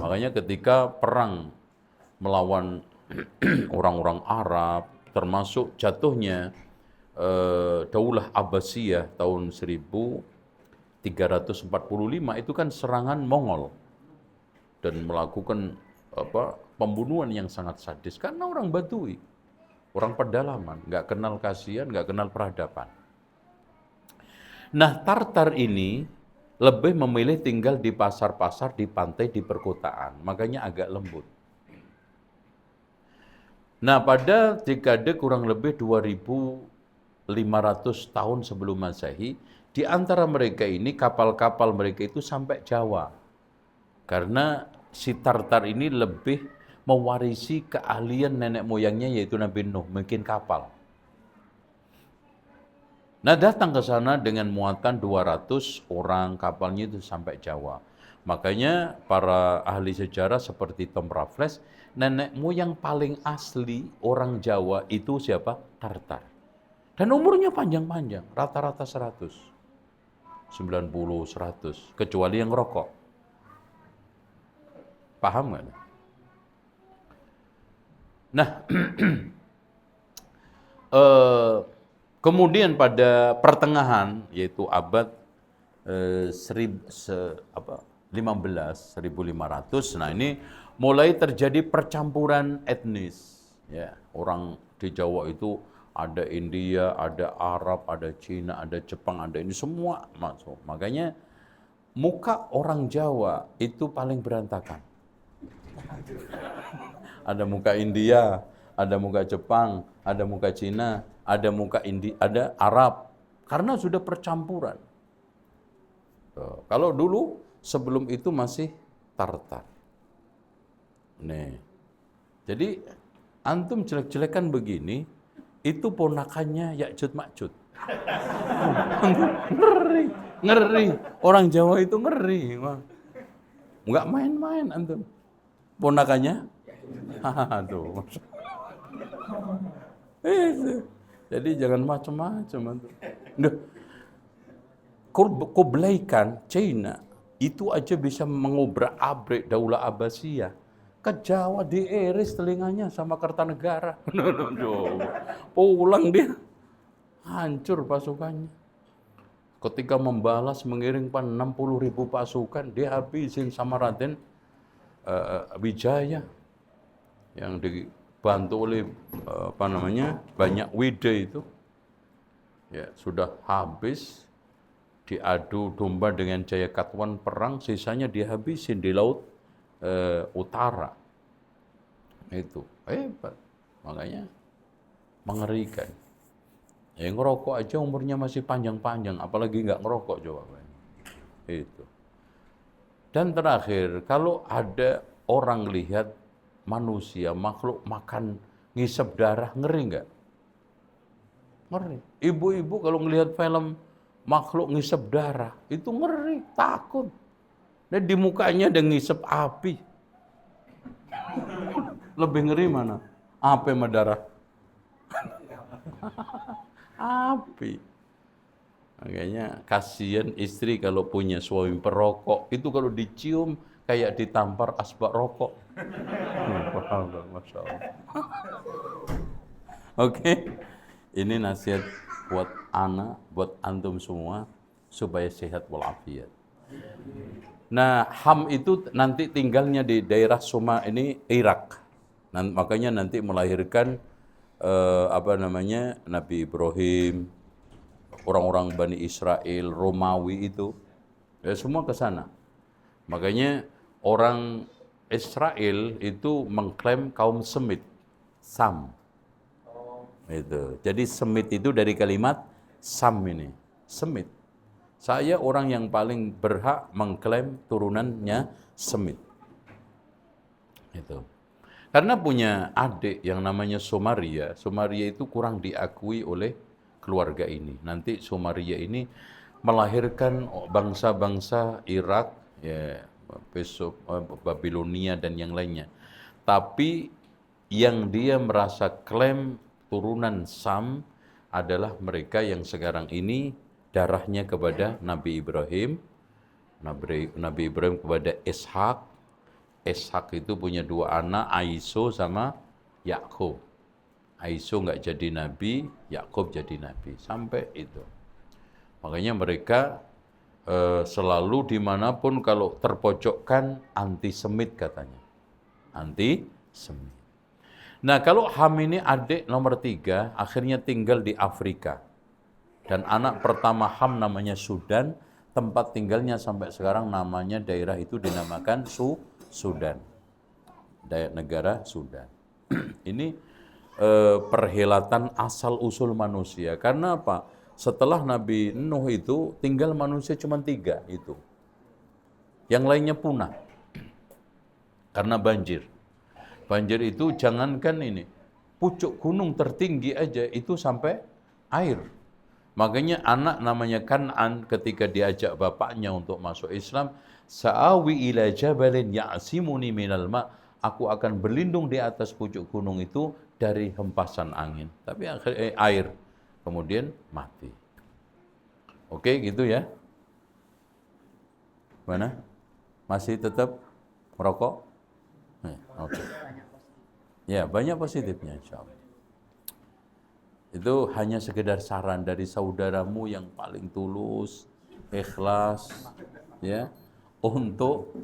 Makanya ketika perang melawan orang-orang Arab, termasuk jatuhnya Daulah Abbasiyah tahun 1345 itu kan serangan Mongol dan melakukan pembunuhan yang sangat sadis karena orang Badui, orang pedalaman, nggak kenal kasihan, nggak kenal peradaban. Nah, Tartar ini lebih memilih tinggal di pasar-pasar, di pantai, di perkotaan, makanya agak lembut. Nah, pada dekade kurang lebih 2500 tahun sebelum Masehi, di antara mereka ini kapal-kapal mereka itu sampai Jawa. Karena si Tartar ini lebih mewarisi keahlian nenek moyangnya yaitu Nabi Nuh, bikin kapal. Nah, datang ke sana dengan muatan 200 orang, kapalnya itu sampai Jawa. Makanya para ahli sejarah seperti Tom Raffles, nenek moyang paling asli orang Jawa itu siapa? Tartar. Dan umurnya panjang-panjang, rata-rata 100. 90, 100, kecuali yang rokok. Paham nggak? Nah, kemudian pada pertengahan, yaitu abad 1500, nah ini mulai terjadi percampuran etnis. Ya, orang di Jawa itu ada India, ada Arab, ada Cina, ada Jepang, ada ini semua masuk. Makanya muka orang Jawa itu paling berantakan. Ada muka India, ada muka Jepang, ada muka Cina, ada muka ada Arab. Karena sudah percampuran. Kalau dulu sebelum itu masih Tartar. Nih. Jadi antum jelek-jelekan begini, itu ponakannya Ya'juj Ma'juj. Ngeri, ngeri. Orang Jawa itu ngeri. Enggak main-main antum. Ponakannya? Aduh. Jadi jangan macam-macam antum. Kublai Khan, China, itu aja bisa mengobrak-abrik Daulah Abbasiyah. Ke Jawa diiris telinganya sama Kertanegara. Pulang dia. Hancur pasukannya. Ketika membalas mengiringkan 60.000 pasukan, dia habisin sama Raden Wijaya yang dibantu oleh banyak Wide itu. Ya, sudah habis diadu domba dengan Jayakatwan perang, sisanya dihabisin di laut utara. Itu hebat, makanya mengerikan. Ya, ngerokok aja umurnya masih panjang-panjang, apalagi nggak ngerokok jawabannya. Itu. Dan terakhir, kalau ada orang lihat manusia, makhluk makan ngisep darah, ngeri nggak? Ngeri. Ibu-ibu kalau ngelihat film makhluk ngisep darah, itu ngeri, takut. Dan di mukanya ada ngisep api. Lebih ngeri mana? Api sama darah? Api. Makanya kasihan istri kalau punya suami perokok, itu kalau dicium kayak ditampar asbak rokok. Masya Allah. Oke, ini nasihat buat ana, buat antum semua supaya sehat walafiat. Nah, Ham itu nanti tinggalnya di daerah ini Irak. Makanya nanti melahirkan Nabi Ibrahim, orang-orang Bani Israel, Romawi itu, ya semua ke sana. Makanya orang Israel itu mengklaim kaum Semit, Sam. Itu. Jadi Semit itu dari kalimat Sam ini, Semit. Saya orang yang paling berhak mengklaim turunannya Semit. Itu. Karena punya adik yang namanya Somaria. Somaria itu kurang diakui oleh keluarga ini. Nanti Somaria ini melahirkan bangsa-bangsa Irak, ya, besok Babilonia dan yang lainnya. Tapi yang dia merasa klaim turunan Sam adalah mereka yang sekarang ini darahnya kepada Nabi Ibrahim, Nabi Ibrahim kepada Ishak. Ishak itu punya dua anak, Aiso sama Yakub. Aiso nggak jadi nabi, Yakub jadi nabi. Sampai itu. Makanya mereka selalu dimanapun kalau terpojokkan anti-Semit katanya. Anti-Semit. Nah kalau Ham ini adik nomor 3, akhirnya tinggal di Afrika. Dan anak pertama Ham namanya Sudan, tempat tinggalnya sampai sekarang namanya daerah itu dinamakan Sudan. Negara Sudan. Ini perhelatan asal-usul manusia. Karena apa? Setelah Nabi Nuh itu tinggal manusia cuma 3 itu. Yang lainnya punah. Karena banjir. Banjir itu jangankan ini, pucuk gunung tertinggi aja itu sampai air. Makanya anak namanya Kan'an ketika diajak bapaknya untuk masuk Islam, sa'awi ila jabalin ya'simuni minal ma', aku akan berlindung di atas pucuk gunung itu dari hempasan angin. Tapi air, kemudian mati. Oke, gitu ya. Mana? Masih tetap merokok? Oke. Ya, banyak positifnya insyaallah. Itu hanya sekedar saran dari saudaramu yang paling tulus, ikhlas, ya, untuk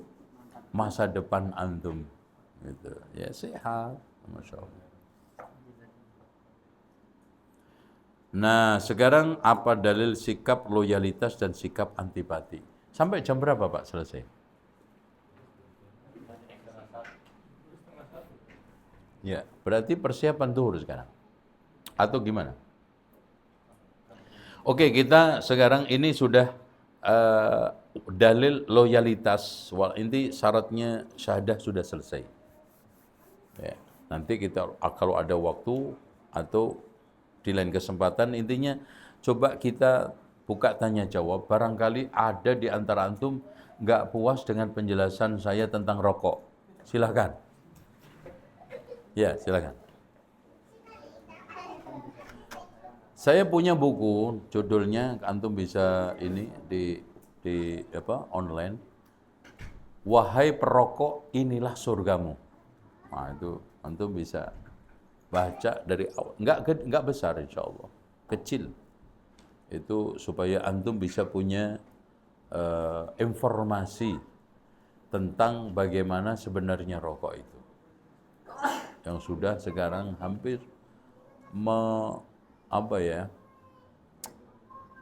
masa depan antum. Gitu. Ya, sehat, masya Allah. Nah, sekarang apa dalil sikap loyalitas dan sikap antipati? Sampai jam berapa Pak selesai? Ya, berarti persiapan zuhur sekarang. Atau gimana? Oke, kita sekarang ini sudah dalil loyalitas. Inti syaratnya syahadah sudah selesai. Ya, nanti kita kalau ada waktu atau di lain kesempatan, intinya coba kita buka tanya jawab. Barangkali ada di antara antum nggak puas dengan penjelasan saya tentang rokok. Silakan. Ya, silakan. Saya punya buku, judulnya antum bisa ini di online. Wahai perokok, inilah surgamu. Nah, itu antum bisa baca dari awal. Enggak besar insyaallah. Kecil. Itu supaya antum bisa punya informasi tentang bagaimana sebenarnya rokok itu. Yang sudah sekarang hampir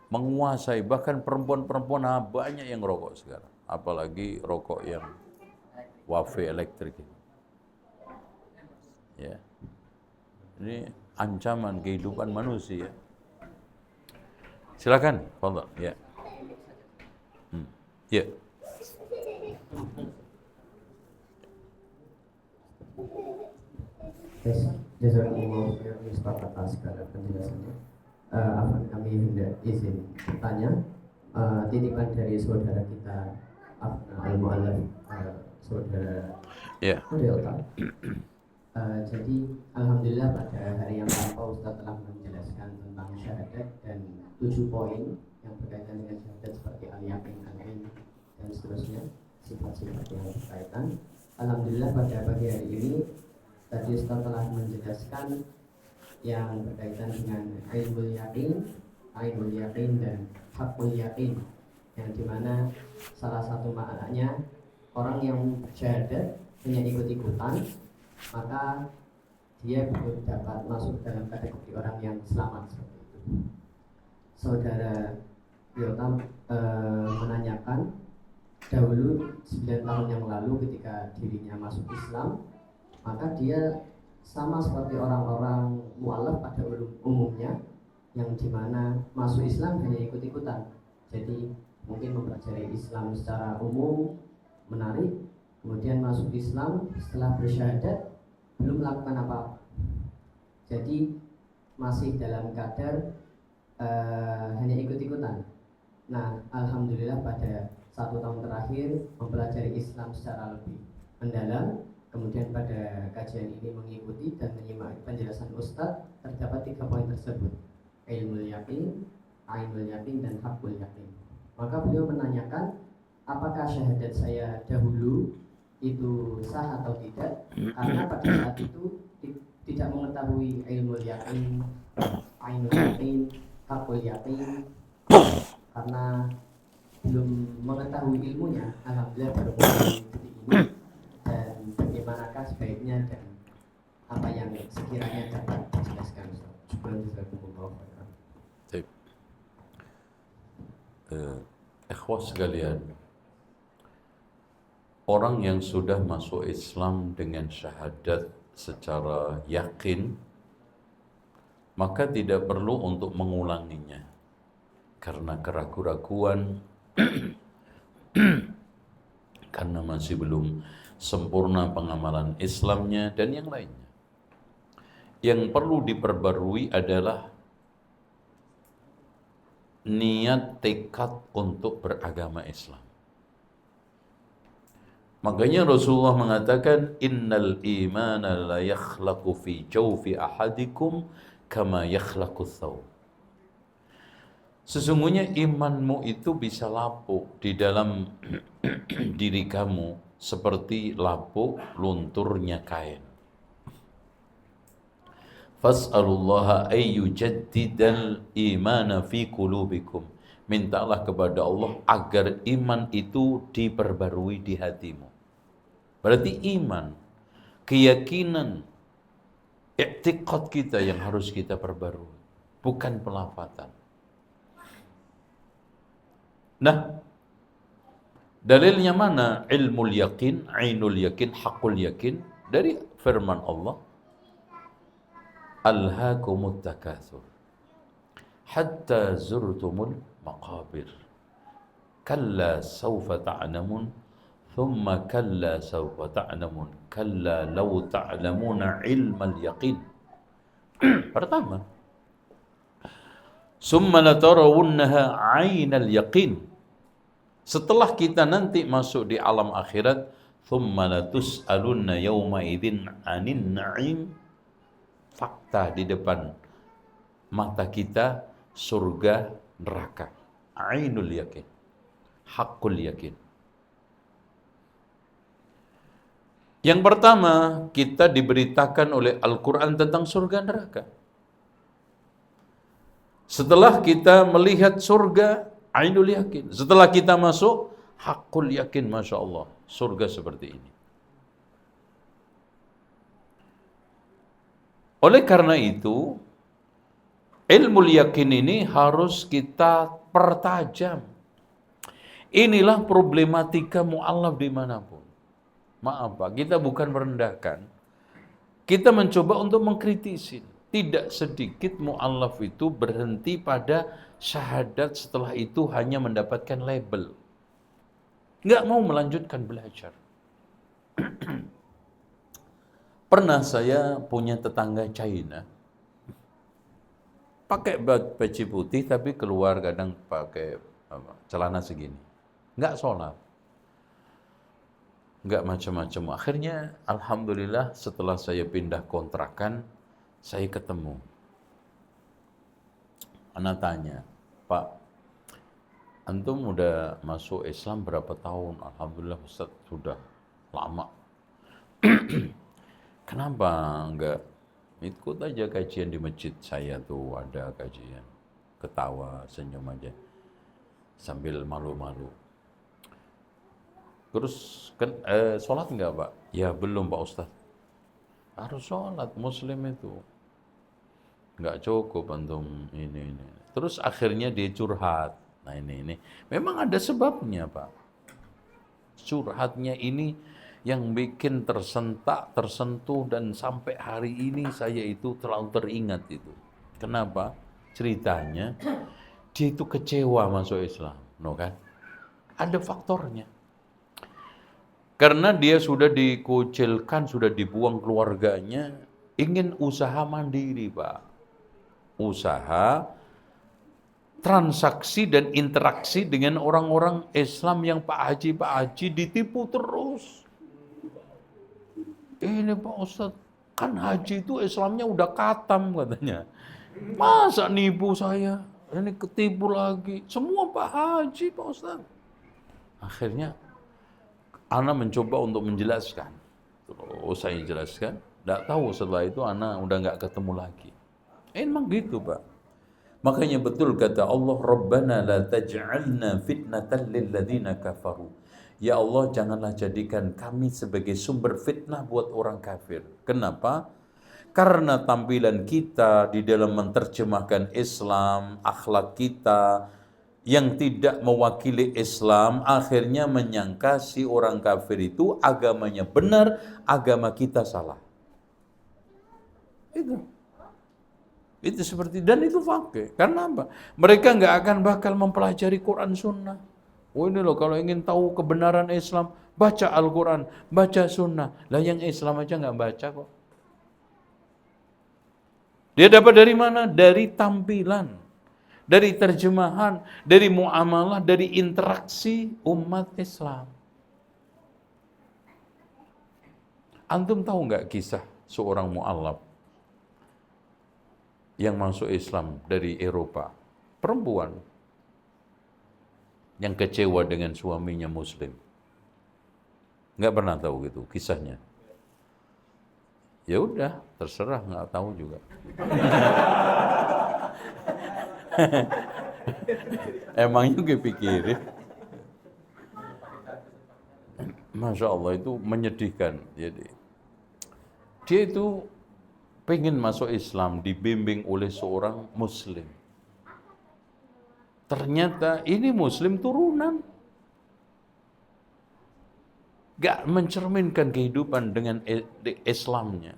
menguasai, bahkan perempuan-perempuan banyak yang rokok sekarang, apalagi rokok yang wafer elektrik ini. Ya, ini ancaman kehidupan manusia. Silakan, Fadhal. Ya. Ya. Jazakumullah khairan Ustaz atas segala penjelasannya. Kami hendak izin bertanya, titipan dari saudara kita Al-Mu'allaf, saudara Delta. Jadi alhamdulillah pada hari yang lampau Ustaz telah menjelaskan tentang syahadat dan 7 poin yang berkaitan dengan syahadat seperti al-yakin, al-ilm dan seterusnya. sifat-sifat yang berkaitan. Alhamdulillah pada pagi hari ini tadi Ustaz telah menjelaskan yang berkaitan dengan ainul yakin dan hakul yakin, yang dimana salah satu maknanya orang yang bersyahadat hanya ikut-ikutan, maka dia belum dapat masuk dalam kategori orang yang selamat seperti itu. Saudara Yota menanyakan dahulu 9 tahun yang lalu ketika dirinya masuk Islam, maka dia sama seperti orang-orang mu'alaf pada umumnya, yang dimana masuk Islam hanya ikut-ikutan. Jadi mungkin mempelajari Islam secara umum, menarik, kemudian masuk Islam setelah bersyahadat belum melakukan apa-apa. Jadi masih dalam kadar hanya ikut-ikutan. Nah, alhamdulillah pada 1 tahun terakhir mempelajari Islam secara lebih mendalam, kemudian pada kajian ini mengikuti dan menyimak penjelasan Ustadz, terdapat 3 poin tersebut: ilmul yakin, ainul yakin, dan hakul yakin. Maka beliau menanyakan, apakah syahadat saya dahulu itu sah atau tidak? Karena pada saat itu tidak mengetahui ilmul yakin, ainul yakin, hakul yakin, karena belum mengetahui ilmunya. Alhamdulillah baru mulai detik ini. Dan bagaimanakah sebaiknya dan apa yang sekiranya dapat dijelaskan Ustaz? Ikhwah sekalian, orang yang sudah masuk Islam dengan syahadat secara yakin, maka tidak perlu untuk mengulanginya karena keraguan-raguan, karena masih belum sempurna pengamalan Islamnya dan yang lainnya. Yang perlu diperbarui adalah niat tekad untuk beragama Islam. Makanya Rasulullah mengatakan, innal imana la yakhlaqu fi jawfi ahadikum kama yakhlaqu thawb. Sesungguhnya imanmu itu bisa lapuk di dalam diri kamu seperti lapuk lunturnya kain. Fas'alullaha ayyujaddidal imana fi qulubikum. Mintalah kepada Allah agar iman itu diperbarui di hatimu. Berarti iman, keyakinan, i'tiqad kita yang harus kita perbarui, bukan pelafatan. Nah, dalilnya mana? Ilmul yakin, ainul yakin, hakul yakin, dari firman Allah, alhaakumut takatsur hatta zurtumul maqabir kalla sawfa ta'lamun thumma kalla sawfa ta'lamun kalla law ta'lamuna ilmal yaqin. Pertama, summa latarawunnaha 'ainal yaqin. Setelah kita nanti masuk di alam akhirat, thumma latus'alunna yawma idzin 'anin na'im. Fakta di depan mata kita, surga, neraka. Ainul yakin, hakul yakin. Yang pertama, kita diberitakan oleh Al-Quran tentang surga neraka. Setelah kita melihat surga, ainul yakin. Setelah kita masuk, hakul yakin, Masya Allah, surga seperti ini. Oleh karena itu, ilmu yakin ini harus kita pertajam. Inilah problematika mu'alaf dimanapun. Maaf Pak, kita bukan merendahkan. Kita mencoba untuk mengkritisi. Tidak sedikit mu'alaf itu berhenti pada syahadat, setelah itu hanya mendapatkan label. Nggak mau melanjutkan belajar. Pernah saya punya tetangga China, pakai peci putih tapi keluar kadang pakai celana segini, nggak sholat, nggak macam-macam. Akhirnya alhamdulillah setelah saya pindah kontrakan, saya ketemu. Anak tanya, Pak, Antum udah masuk Islam berapa tahun? Alhamdulillah Ustaz, sudah lama. Kenapa enggak ikut aja kajian di masjid saya tuh, ada kajian. Ketawa, senyum aja. Sambil malu-malu. Terus kan sholat enggak Pak? Ya belum Pak Ustaz. Harus sholat, muslim itu. Enggak cukup antum ini. Terus akhirnya dia curhat. Nah ini. Memang ada sebabnya Pak. Curhatnya ini yang bikin tersentak, tersentuh, dan sampai hari ini saya itu terlalu teringat itu. Kenapa? Ceritanya, dia itu kecewa masuk Islam. No kan? Ada faktornya. Karena dia sudah dikucilkan, sudah dibuang keluarganya, ingin usaha mandiri Pak. Usaha transaksi dan interaksi dengan orang-orang Islam yang Pak Haji ditipu terus. Ini Pak Ustadz, kan haji itu Islamnya udah katam katanya. Masa nipu saya? Ini ketipu lagi. Semua Pak Haji Pak Ustadz. Akhirnya, Ana mencoba untuk menjelaskan. Terus saya jelaskan. Tidak tahu setelah itu Ana udah nggak ketemu lagi. Emang gitu Pak. Makanya betul kata Allah, Rabbana la taj'alna fitnatan lilladzina kafaru. Ya Allah, janganlah jadikan kami sebagai sumber fitnah buat orang kafir. Kenapa? Karena tampilan kita di dalam menerjemahkan Islam, akhlak kita yang tidak mewakili Islam, akhirnya menyangka si orang kafir itu agamanya benar, agama kita salah. Itu seperti, dan itu fakta. Karena apa? Mereka nggak akan bakal mempelajari Quran Sunnah. Oh ini loh, kalau ingin tahu kebenaran Islam, baca Al-Quran, baca Sunnah. Lah yang Islam aja nggak baca kok. Dia dapat dari mana? Dari tampilan, dari terjemahan, dari muamalah, dari interaksi umat Islam. Antum tahu nggak kisah seorang mu'allaf yang masuk Islam dari Eropa? Perempuan yang kecewa dengan suaminya Muslim. Nggak pernah tahu gitu kisahnya. Ya udah, terserah, nggak tahu juga. Emang juga pikirin. Masya Allah, itu menyedihkan. Jadi dia itu pengen masuk Islam, dibimbing oleh seorang Muslim. Ternyata ini Muslim turunan. Gak mencerminkan kehidupan dengan Islamnya.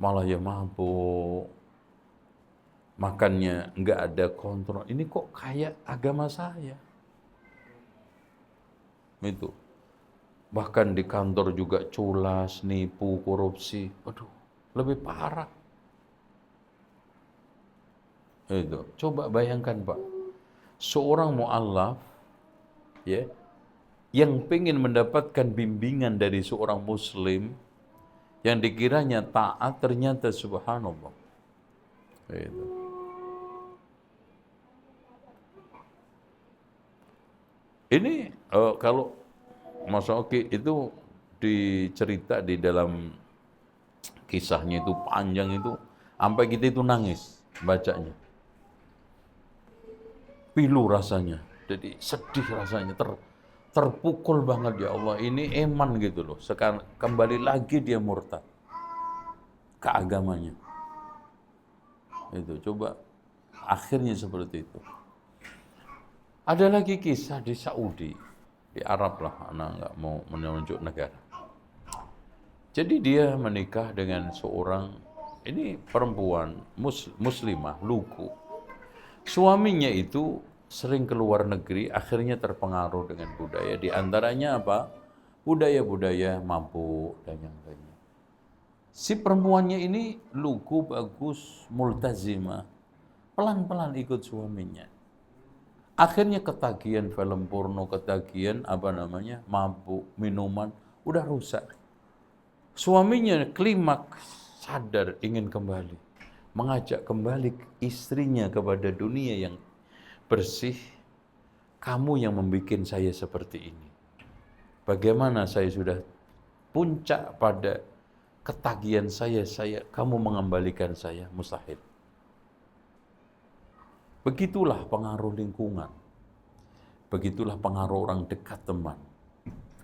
Malah ya mabuk. Makannya gak ada kontrol. Ini kok kayak agama saya. Itu. Bahkan di kantor juga culas, nipu, korupsi. Aduh, lebih parah. Itu. Coba bayangkan Pak, seorang mu'allaf ya, yang pengen mendapatkan bimbingan dari seorang Muslim yang dikiranya taat, ternyata subhanallah. Itu. Ini kalau Mas Oki itu dicerita di dalam kisahnya itu panjang itu, sampai kita itu nangis bacanya. Pilu rasanya, jadi sedih rasanya, terpukul banget, ya Allah, ini eman gitu loh. Sekarang kembali lagi dia murtad ke agamanya. Itu coba akhirnya seperti itu. Ada lagi kisah di Saudi, di Arab lah, anak nggak mau menunjuk negara. Jadi dia menikah dengan seorang, ini perempuan muslimah, lugu. Suaminya itu sering ke luar negeri, akhirnya terpengaruh dengan budaya. Di antaranya apa? Budaya-budaya mabuk dan yang lainnya. Si perempuannya ini lugu, bagus, multazimah. Pelan-pelan ikut suaminya. Akhirnya ketagihan film porno, ketagihan mabuk, minuman, udah rusak. Suaminya klimaks, sadar ingin kembali. Mengajak kembali istrinya kepada dunia yang bersih, kamu yang membuat saya seperti ini. Bagaimana saya sudah puncak pada ketagihan saya, kamu mengembalikan saya, mustahil. Begitulah pengaruh lingkungan. Begitulah pengaruh orang dekat teman.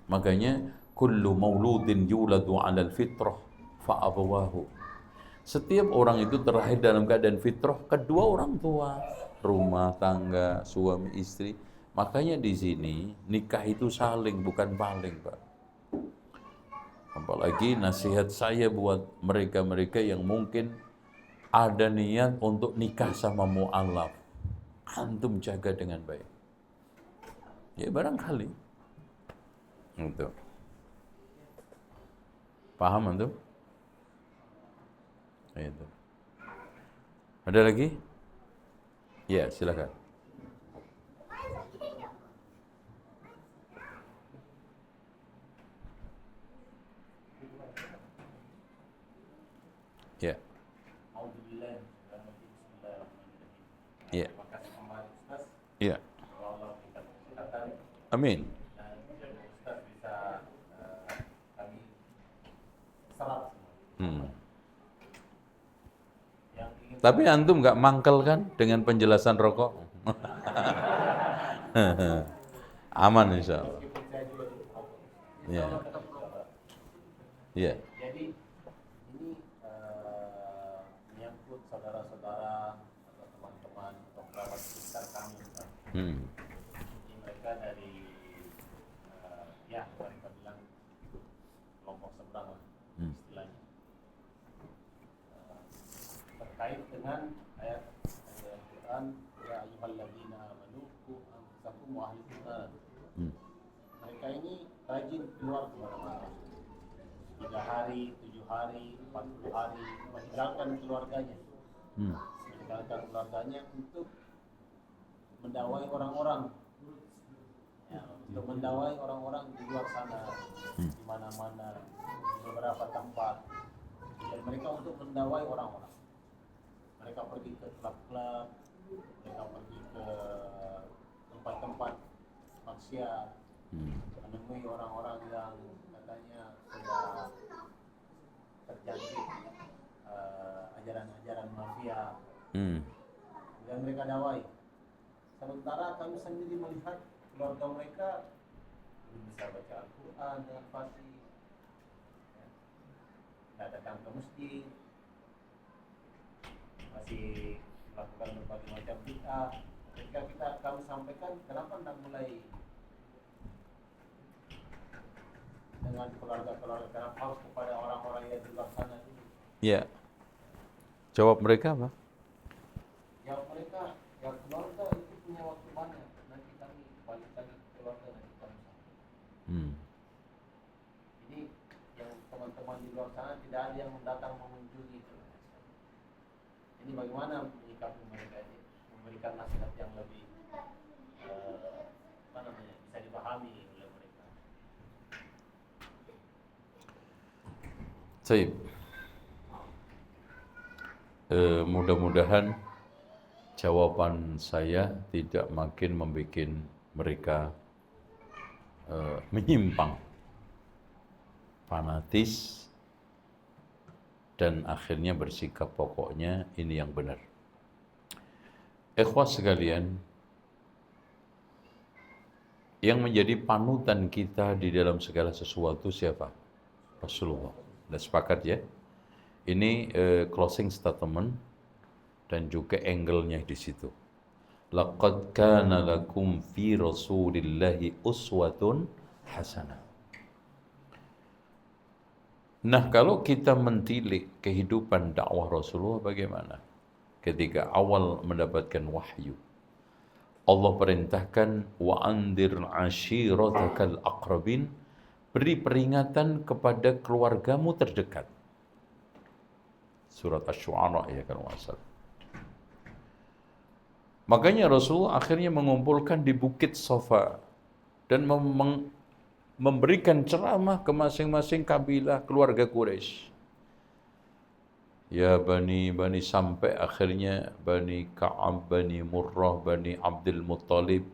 Makanya kullu mauludin yuladu 'alal fitrah fa abawahu. Setiap orang itu terlahir dalam keadaan fitrah kedua orang tua, rumah tangga, suami istri. Makanya di sini nikah itu saling bukan paling, Pak. Apalagi nasihat saya buat mereka-mereka yang mungkin ada niat untuk nikah sama mu'alaf. Antum jaga dengan baik. Ya barangkali. Itu. Paham antum? Itu. Ada lagi? Ya, silakan. Ya. Alhamdulillah. Ya. Terima kasih kembali Ustaz. Ya. Kalau Allah berikan kesehatan Amin. dan Ustaz bisa kami serap semua. Yang ingin Tapi antum nggak mangkel kan dengan penjelasan rokok? Aman insya Allah. meskipun saya juga di Ya. Ya. Jadi ini menyangkut saudara-saudara atau teman-teman atau kerabat sekitar kami. Ustaz. Ini mereka dari ya mereka bilang kelompok seberang lah istilahnya. Terkait dengan ayat Al-Quran, ya ayyuhalladzina amanu qu anfusakum wa ahlikum nar. Mereka ini rajin keluar kemana-mana. 3 hari, 7 hari, 40 hari meninggalkan keluarganya. Meninggalkan keluarganya untuk mendakwai orang-orang. Ya, untuk mendakwai orang-orang di luar sana, di mana-mana, di beberapa tempat. Dan mereka untuk mendakwai orang-orang. Mereka pergi ke klub-klub, mereka pergi ke tempat-tempat maksiat, menemui orang-orang yang katanya sudah terjangkit ajaran-ajaran mafia. Dan mereka dakwai. Sementara kami sendiri melihat keluarga mereka belum bisa baca Al-Quran dengan fasih, tidak datang ke masjid, masih melakukan berbagai macam bid'ah. Ketika kami sampaikan, kenapa tidak mulai dengan keluarga-keluarga, kenapa harus kepada orang-orang yang di luar sana dulu? Ya. Jawab mereka apa? Ya mereka, ya keluarga itu punya waktu banyak. Nanti kami balik lagi ke keluarga, nanti kami sampai. Jadi yang teman-teman di luar sana tidak ada yang datang mengunjungi. Ini bagaimana menyikapi mereka ini, memberikan nasihat yang lebih bisa dipahami oleh mereka. Baik. Mudah-mudahan jawaban saya tidak makin membuat mereka menyimpang, fanatis, dan akhirnya bersikap pokoknya ini yang benar. Ikhwas sekalian, yang menjadi panutan kita di dalam segala sesuatu siapa? Rasulullah. Sudah sepakat ya? Ini closing statement dan juga angle-nya di situ. Laqad kana lakum fi Rasulillahi uswatun hasanah. Nah, kalau kita mentilik kehidupan dakwah Rasulullah bagaimana? Ketika awal mendapatkan wahyu, Allah perintahkan wa andir ashiratakal aqrabin, beri peringatan kepada keluargamu terdekat. Surat Asy-Syu'ara ya kan wasal. Makanya Rasulullah akhirnya mengumpulkan di Bukit Safa dan memberikan ceramah ke masing-masing kabilah keluarga Quraisy. Ya Bani sampai akhirnya Bani Ka'ab, Bani Murrah, Bani Abdul Muttalib,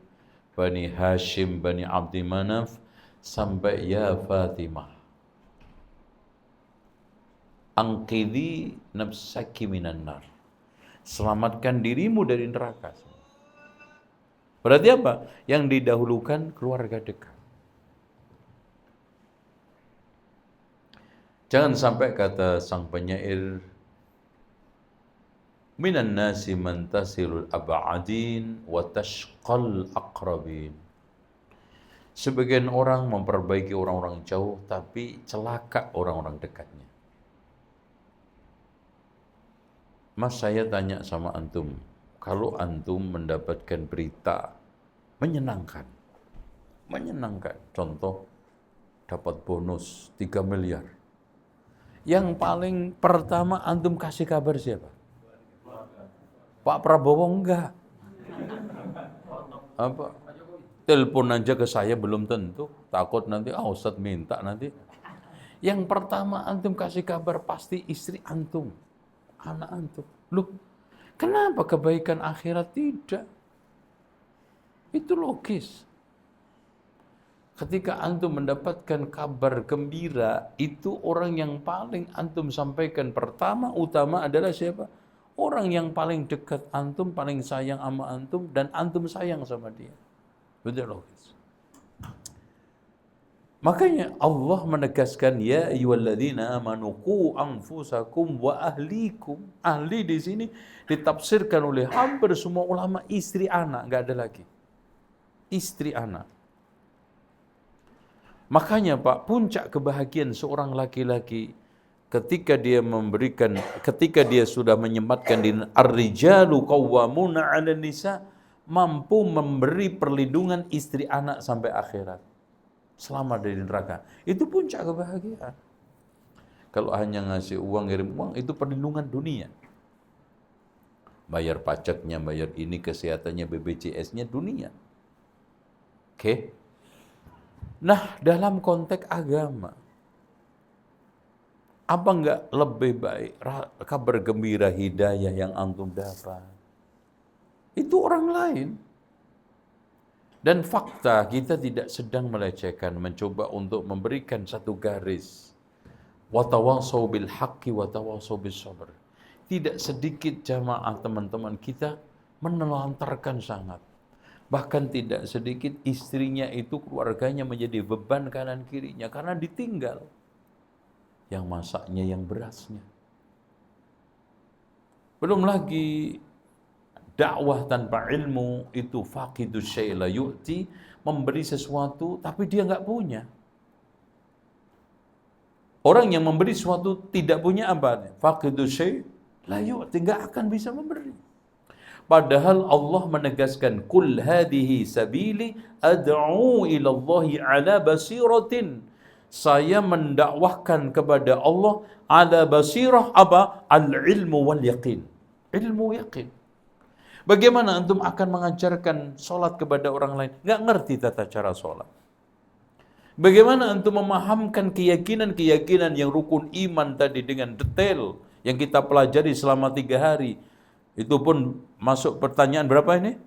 Bani Hashim, Bani Abdi Manaf, sampai ya Fatimah, angqidhi nafsaki minan nar. Selamatkan dirimu dari neraka. Berarti apa? Yang didahulukan keluarga dekat. Jangan sampai kata sang penyair, minan nasi man tasirul ab'adin wa tashqal aqrabin. Sebagian orang memperbaiki orang-orang jauh, tapi celaka orang-orang dekatnya. Mas, saya tanya sama antum, kalau antum mendapatkan berita menyenangkan, contoh dapat bonus 3 miliar, yang paling pertama antum kasih kabar siapa? Pak Prabowo enggak? Apa? Telepon aja ke saya belum tentu, takut nanti Ustadz minta nanti. Yang pertama antum kasih kabar pasti istri antum, anak antum. Loh, kenapa kebaikan akhirat tidak? Itu logis. Ketika antum mendapatkan kabar gembira, itu orang yang paling antum sampaikan pertama utama adalah siapa? Orang yang paling dekat antum, paling sayang sama antum, dan antum sayang sama dia. Betul logis. Makanya Allah menegaskan, ya ayyuhalladzina amanu qu anfusakum wa ahlikum. Ahli di sini ditafsirkan oleh hampir semua ulama istri anak, enggak ada lagi. Istri anak. Makanya Pak, puncak kebahagiaan seorang laki-laki ketika dia sudah menyematkan diri, ar-rijalu qawwamuna 'alan nisa, mampu memberi perlindungan istri anak sampai akhirat. Selamat dari neraka. Itu puncak kebahagiaan. Kalau hanya ngasih uang, ngirim uang, itu perlindungan dunia. Bayar pajaknya, bayar ini, kesehatannya, BPJS-nya dunia. Oke. Nah, dalam konteks agama, apa enggak lebih baik kabar gembira hidayah yang antum dapat? Itu orang lain. Dan fakta, kita tidak sedang melecehkan, mencoba untuk memberikan satu garis. Watawasau bil haqqi watawasau bis sabr. Tidak sedikit jamaah teman-teman kita menelantarkan sangat. Bahkan tidak sedikit istrinya itu, keluarganya menjadi beban kanan kirinya karena ditinggal. Yang masaknya, yang berasnya. Belum lagi dakwah tanpa ilmu itu faqidus syai' la yu'ti, memberi sesuatu tapi dia enggak punya. Orang yang memberi sesuatu tidak punya apa? Faqidus syai' la yu'ti, enggak akan bisa memberi. Padahal Allah menegaskan, kul hadhihi sabili ad'u ila Allahi ala basiratin. Saya mendakwahkan kepada Allah ala basirah, apa? Al-ilmu wal yaqin. Ilmu yakin. Bagaimana antum akan mengajarkan sholat kepada orang lain? Nggak ngerti tata cara sholat. Bagaimana antum memahamkan keyakinan-keyakinan yang rukun iman tadi dengan detail yang kita pelajari selama 3 hari? Itu pun masuk pertanyaan berapa ini?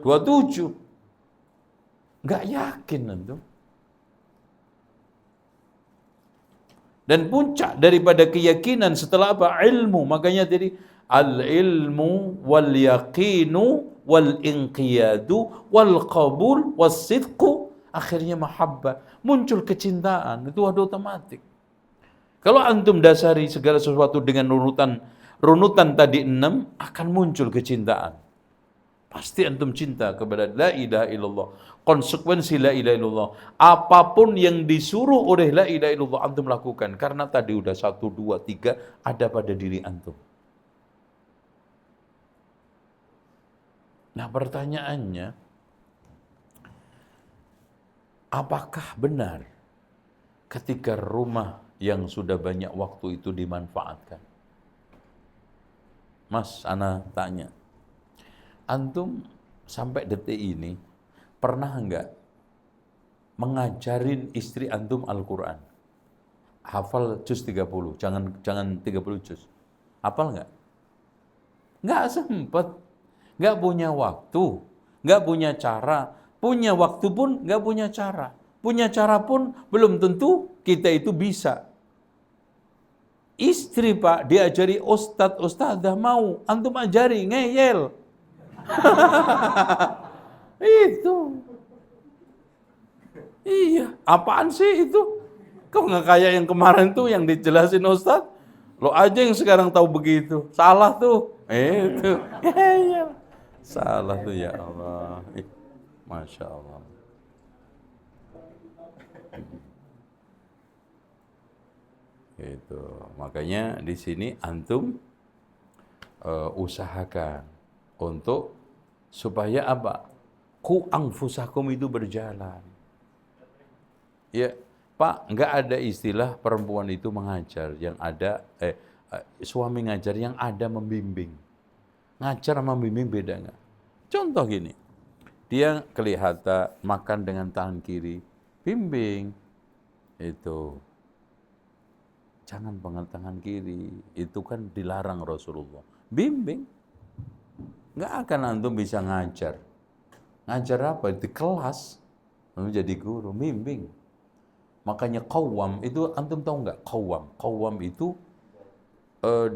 27. Nggak yakin antum. Dan puncak daripada keyakinan setelah apa? Ilmu. Makanya tadi al-ilmu wal yaqinu wal inqiyadu wal qabul was sidqu, akhirnya mahabbah, muncul kecintaan. Itu ada otomatis. Kalau antum dasari segala sesuatu dengan runutan tadi 6, akan muncul kecintaan. Pasti antum cinta kepada la ilaha illallah. Konsekuensi la ilaha illallah, apapun yang disuruh oleh la ilaha illallah antum lakukan, karena tadi udah 1, 2, 3 ada pada diri antum. Nah, pertanyaannya, apakah benar ketika rumah yang sudah banyak waktu itu dimanfaatkan? Mas, ana tanya, antum sampai detik ini pernah enggak mengajarin istri antum Al-Quran? Hafal juz 30, jangan 30 juz. Hafal enggak? Enggak sempat, enggak punya waktu, nggak punya cara. Punya waktu pun nggak punya cara. Punya cara pun belum tentu kita itu bisa. Istri Pak diajari ustadz, ustadzah mau, antum ajari, ngeyel. Itu. Iya, apaan sih itu? Kok nggak kayak yang kemarin tuh yang dijelasin ustadz? Lo aja yang sekarang tahu begitu. Salah tuh. Itu. Ngeyel. Salah tuh ya Allah. Masya Allah. Itu. Makanya di sini antum usahakan untuk supaya apa? Ku anfusakum itu berjalan. Ya, Pak, nggak ada istilah perempuan itu mengajar, yang ada suami ngajar, yang ada membimbing. Ngajar sama membimbing beda nggak? Contoh gini, dia kelihatan makan dengan tangan kiri, bimbing itu. Jangan pegang tangan kiri, itu kan dilarang Rasulullah. Bimbing, nggak akan antum bisa ngajar. Ngajar apa? Di kelas, menjadi guru, bimbing. Makanya qawwam itu antum tahu nggak? Qawwam, qawwam itu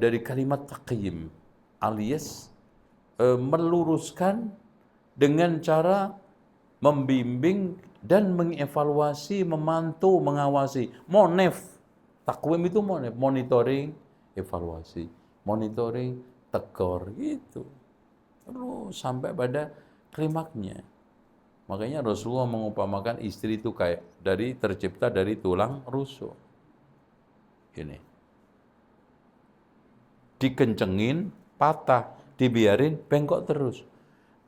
dari kalimat taqyim, alias meluruskan dengan cara membimbing dan mengevaluasi, memantau, mengawasi. Monef. Takwim itu monitoring, evaluasi, monitoring, tegur gitu. Terus sampai pada klimaknya. Makanya Rasulullah mengumpamakan istri itu kayak tercipta dari tulang rusuk. Ini. Dikencengin, patah, dibiarin, bengkok terus.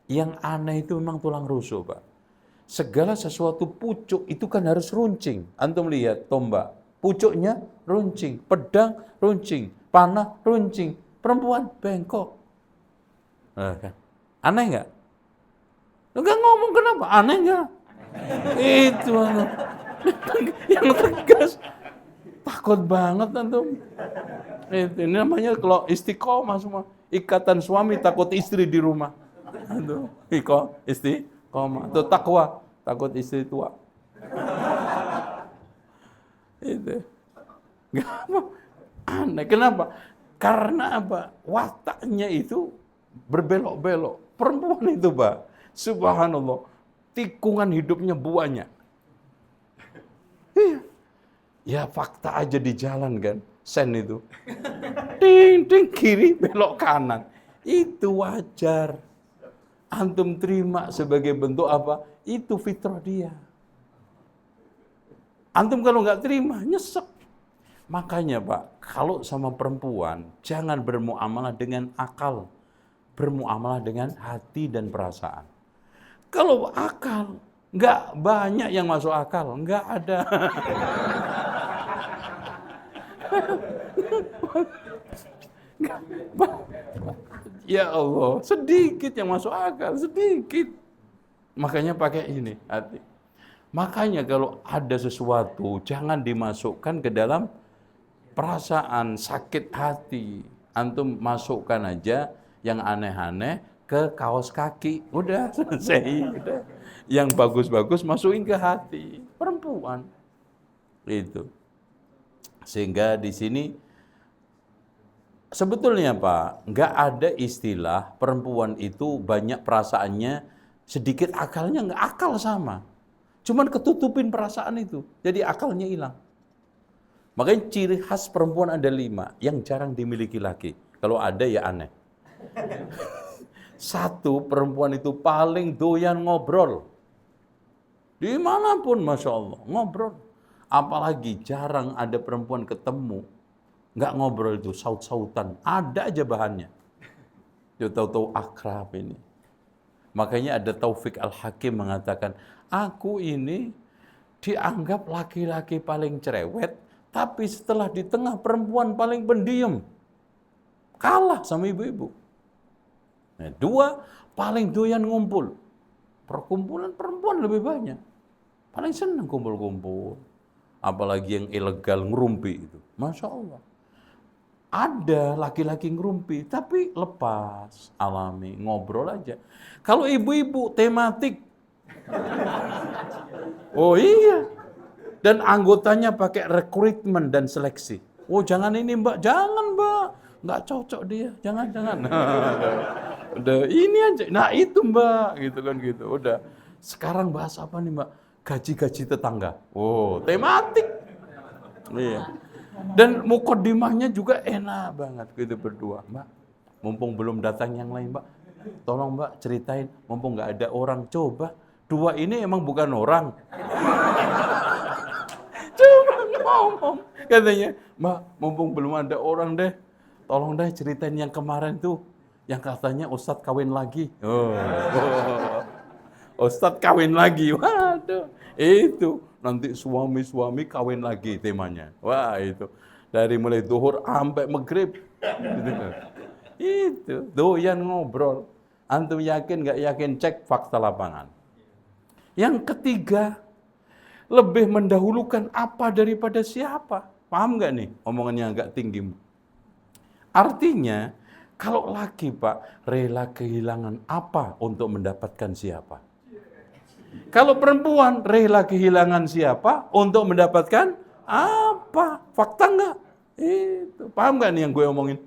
Yang aneh itu memang tulang rusuk, Pak. Segala sesuatu pucuk itu kan harus runcing. Antum lihat tombak. Pucuknya runcing, pedang runcing, panah runcing, perempuan bengkok. Nah, kan? Aneh nggak? Enggak ngomong kenapa? Aneh nggak? Itu yang tegas. Takut banget antum. Ini namanya kalau istiqomah semua. Ikatan suami takut istri di rumah. Aduh, istiqomah. Itu takwa, takut istri tua. Itu. Gak apa. Aneh. Kenapa? Karena apa? Wataknya itu berbelok-belok. Perempuan itu, Pak. Subhanallah. Tikungan hidupnya banyak. Iya. Ya fakta aja di jalan kan. Sen itu. Ding, ding, kiri, belok kanan. Itu wajar. Antum terima sebagai bentuk apa? Itu fitrah dia. Antum kalau nggak terima, nyesek. Makanya Pak, kalau sama perempuan, jangan bermuamalah dengan akal. Bermuamalah dengan hati dan perasaan. Kalau akal, nggak banyak yang masuk akal. Nggak ada. Ya Allah, sedikit yang masuk akal, sedikit. Makanya pakai ini, hati. Makanya kalau ada sesuatu, jangan dimasukkan ke dalam perasaan, sakit hati. Antum masukkan aja yang aneh-aneh ke kaos kaki. Udah selesai. Udah. Yang bagus-bagus masukin ke hati. Perempuan. Itu. Sehingga di sini sebetulnya Pak, nggak ada istilah perempuan itu banyak perasaannya, sedikit akalnya, nggak, akal sama. Cuman ketutupin perasaan itu, jadi akalnya hilang. Makanya ciri khas perempuan ada 5, yang jarang dimiliki laki. Kalau ada ya aneh. 1, perempuan itu paling doyan ngobrol. Dimanapun Masya Allah, ngobrol. Apalagi jarang ada perempuan ketemu, nggak ngobrol itu, saut-sautan. Ada aja bahannya. Dia tahu-tahu akrab ini. Makanya ada Taufik Al-Hakim mengatakan, aku ini dianggap laki-laki paling cerewet, tapi setelah di tengah perempuan paling pendiam. Kalah sama ibu-ibu. Nah, 2, paling doyan ngumpul. Perkumpulan perempuan lebih banyak. Paling senang kumpul-kumpul. Apalagi yang ilegal, ngerumpi itu. Masya Allah. Ada laki-laki ngerumpi, tapi lepas, alami, ngobrol aja. Kalau ibu-ibu tematik, oh iya, dan anggotanya pakai rekrutmen dan seleksi. Oh jangan ini mbak, jangan mbak, nggak cocok dia, jangan. Udah ini aja, nah itu mbak, gitu kan gitu. Udah, sekarang bahas apa nih mbak? Gaji-gaji tetangga. Oh tematik, iya. Dan mukodimahnya juga enak banget gitu berdua, mbak. Mumpung belum datang yang lain, mbak. Tolong mbak ceritain, mumpung nggak ada orang. Coba, dua ini emang bukan orang. Coba ngomong, katanya, mbak, mumpung belum ada orang deh. Tolong deh ceritain yang kemarin tuh, yang katanya Ustadz kawin lagi. Ustadz kawin lagi, waduh, itu. Nanti suami-suami kawin lagi temanya. Wah itu. Dari mulai zuhur sampai maghrib. Itu. Doyan ngobrol. Antum yakin nggak yakin cek fakta lapangan. Yang ketiga, lebih mendahulukan apa daripada siapa. Paham nggak nih omongannya agak tinggi. Artinya, kalau laki Pak, rela kehilangan apa untuk mendapatkan siapa? Kalau perempuan rela kehilangan siapa untuk mendapatkan apa? Fakta enggak? Itu. Paham enggak nih yang gue omongin?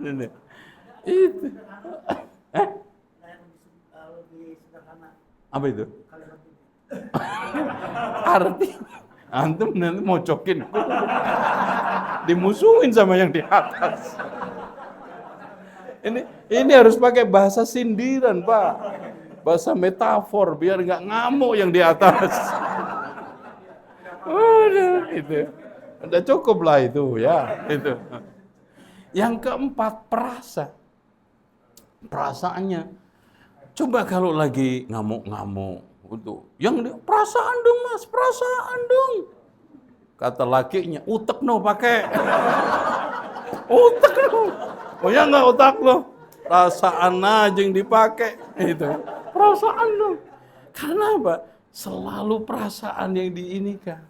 Ini. Itu. Apa itu? Arti antum nanti mau cokin. Dimusuhin sama yang di atas. Ini harus pakai bahasa sindiran, Pak. Bahasa metafor biar nggak ngamuk yang di atas. Udah itu. Udah cukup lah itu ya, itu. Yang keempat, perasaannya. Coba kalau lagi ngamuk-ngamuk itu, perasaan dong Mas, perasaan dong. Kata lakinya, utek no pakai. Utek no. Oh ya nggak otak lo. Perasaan aja yang dipakai itu. Perasaan dong. Karena apa? Selalu perasaan yang diinikan.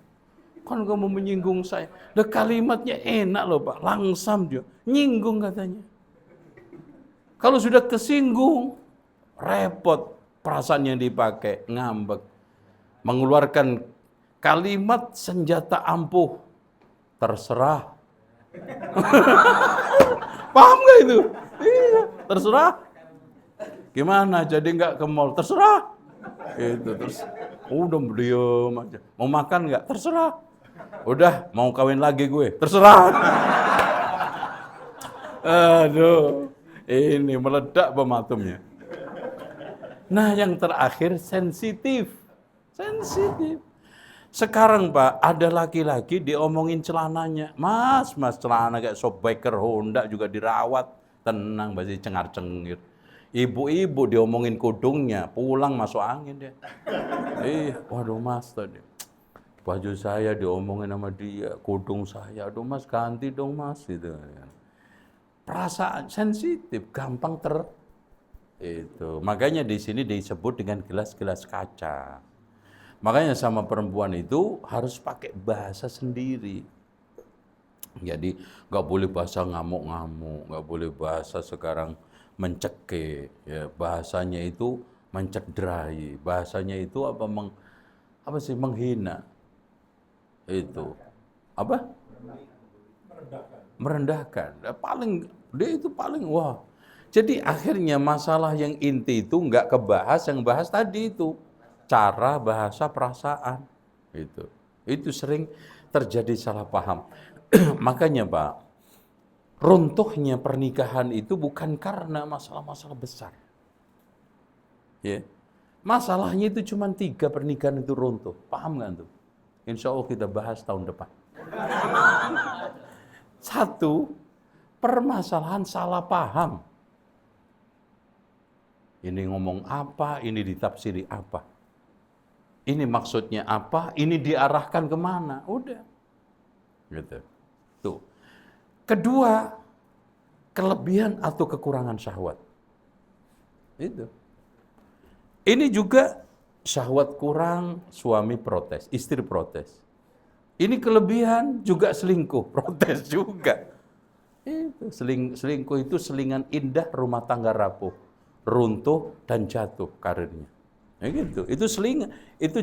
Kan kamu menyinggung saya. Kalimatnya enak loh Pak. Langsam juga. Nyinggung katanya. Kalau sudah kesinggung, repot. Perasaan yang dipakai. Ngambek. Mengeluarkan kalimat senjata ampuh. Terserah. Paham gak itu? Iya. Terserah. Gimana jadi nggak ke mall? Terserah. Itu terus. Udah diem aja. Mau makan nggak? Terserah. Udah mau kawin lagi gue? Terserah. Aduh, ini meledak pematumnya. Nah yang terakhir sensitif. Sensitif. Sekarang Pak, ada laki-laki diomongin celananya. Mas celana kayak Shopbaker Honda juga dirawat. Tenang, masih cengar-cengir. Ibu-ibu diomongin kudungnya, pulang masuk angin dia. Waduh Mas tadi. Baju saya diomongin sama dia, kudung saya. Aduh Mas ganti dong Mas gitu. Perasaan sensitif, gampang itu. Makanya di sini disebut dengan gelas-gelas kaca. Makanya sama perempuan itu harus pakai bahasa sendiri. Jadi nggak boleh bahasa ngamuk-ngamuk, nggak boleh bahasa sekarang mencekik, ya bahasanya itu mencederai, bahasanya itu menghina, itu apa? Merendahkan. Dia itu paling wah. Jadi akhirnya masalah yang inti itu nggak kebahas, yang bahas tadi itu cara bahasa perasaan, itu sering terjadi salah paham. Makanya Pak, runtuhnya pernikahan itu bukan karena masalah-masalah besar. Ya. Masalahnya itu cuma 3 pernikahan itu runtuh. Paham nggak tuh? Insya Allah kita bahas tahun depan. 1, permasalahan salah paham. Ini ngomong apa, ini ditafsiri apa. Ini maksudnya apa, ini diarahkan kemana. Udah. Gitu. Tuh. Kedua, kelebihan atau kekurangan syahwat. Itu. Ini juga syahwat kurang, suami protes, istri protes. Ini kelebihan juga selingkuh, protes juga. Itu selingkuh itu selingan indah, rumah tangga rapuh, runtuh dan jatuh karirnya. Ya gitu. Itu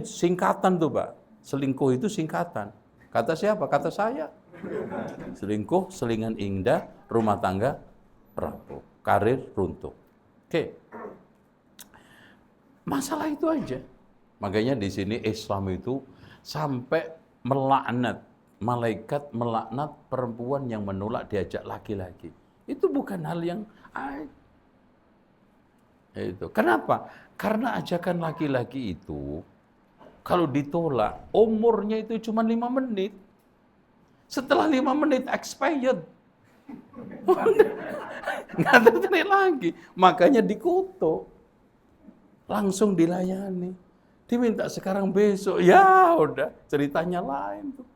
singkatan tuh, Pak. Selingkuh itu singkatan. Kata siapa? Kata saya. Selingkuh, selingan indah, rumah tangga rapuh, karir runtuh. Oke. Masalah itu aja. Makanya di sini Islam itu sampai melaknat, malaikat melaknat perempuan yang menolak diajak laki-laki. Itu bukan hal yang aib. Itu. Kenapa? Karena ajakan laki-laki itu kalau ditolak, umurnya itu cuma 5 menit. Setelah 5 menit expired. Nggak tertarik lagi. Makanya dikutuk. Langsung dilayani. Diminta sekarang besok. Ya udah, ceritanya lain tuh.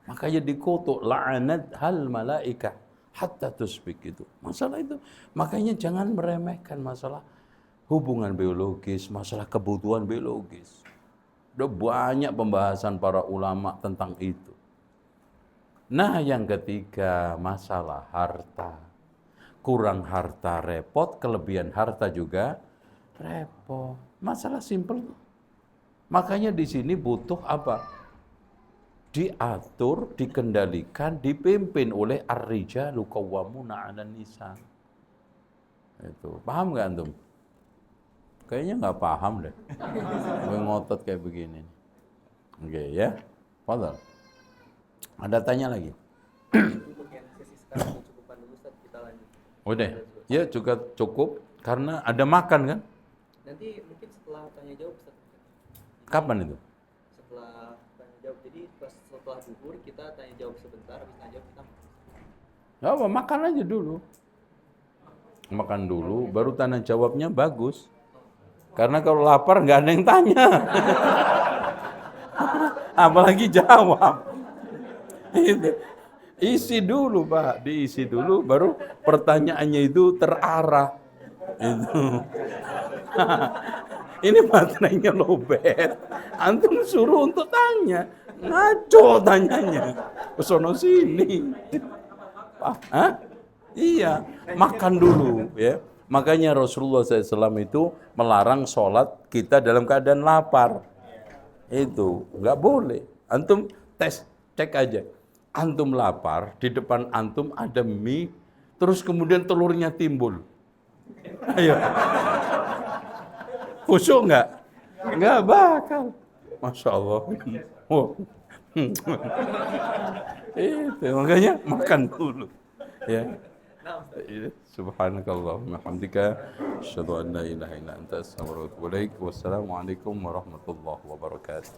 Makanya dikutuk. La'anat hal malaikah hatta tusbik itu. Masalah itu. Makanya jangan meremehkan masalah hubungan biologis, masalah kebutuhan biologis. Udah banyak pembahasan para ulama tentang itu. Nah, yang ketiga, masalah harta. Kurang harta repot, kelebihan harta juga repot. Masalah simpel. Makanya di sini butuh apa? Diatur, dikendalikan, dipimpin oleh ar-rijalu qawwamuna 'alan nisa. Itu. Paham nggak antum? Kayaknya nggak paham deh. Gue ngotot kayak begini. Oke ya. Fadhal. Ada tanya lagi? Untuk yang sesi sekarang cukupan dulu, Ustaz, kita lanjut. Udah. Ya juga cukup karena ada makan kan? Nanti mungkin setelah tanya jawab, Ustaz. Kapan itu? Setelah tanya jawab. Jadi setelah zuhur kita tanya jawab sebentar, habis tanya jawab kita Nggak apa, makan aja dulu. Makan dulu, baru tanya jawabnya bagus. Karena kalau lapar nggak ada yang tanya. Apalagi jawab. Itu. Isi dulu, Pak. Diisi dulu, baru pertanyaannya itu terarah. Itu. Ini baterainya lowbat. Antum suruh untuk tanya. Ngaco tanyanya. Kesono sini. Hah? Iya, makan dulu ya. Makanya Rasulullah SAW itu melarang sholat kita dalam keadaan lapar. Itu nggak boleh. Antum cek aja. Antum lapar, di depan antum ada mie, terus kemudian telurnya timbul. Ayo. Khusyuk nggak? Nggak bakal. Masya Allah. Oh. Itu makanya makan dulu. Ya. Subhanakallahumma hamdika asyhadu an la ilaha illa anta astaghfiruka wa atubu ilaik. Wassalamualaikum warahmatullahi wabarakatuh.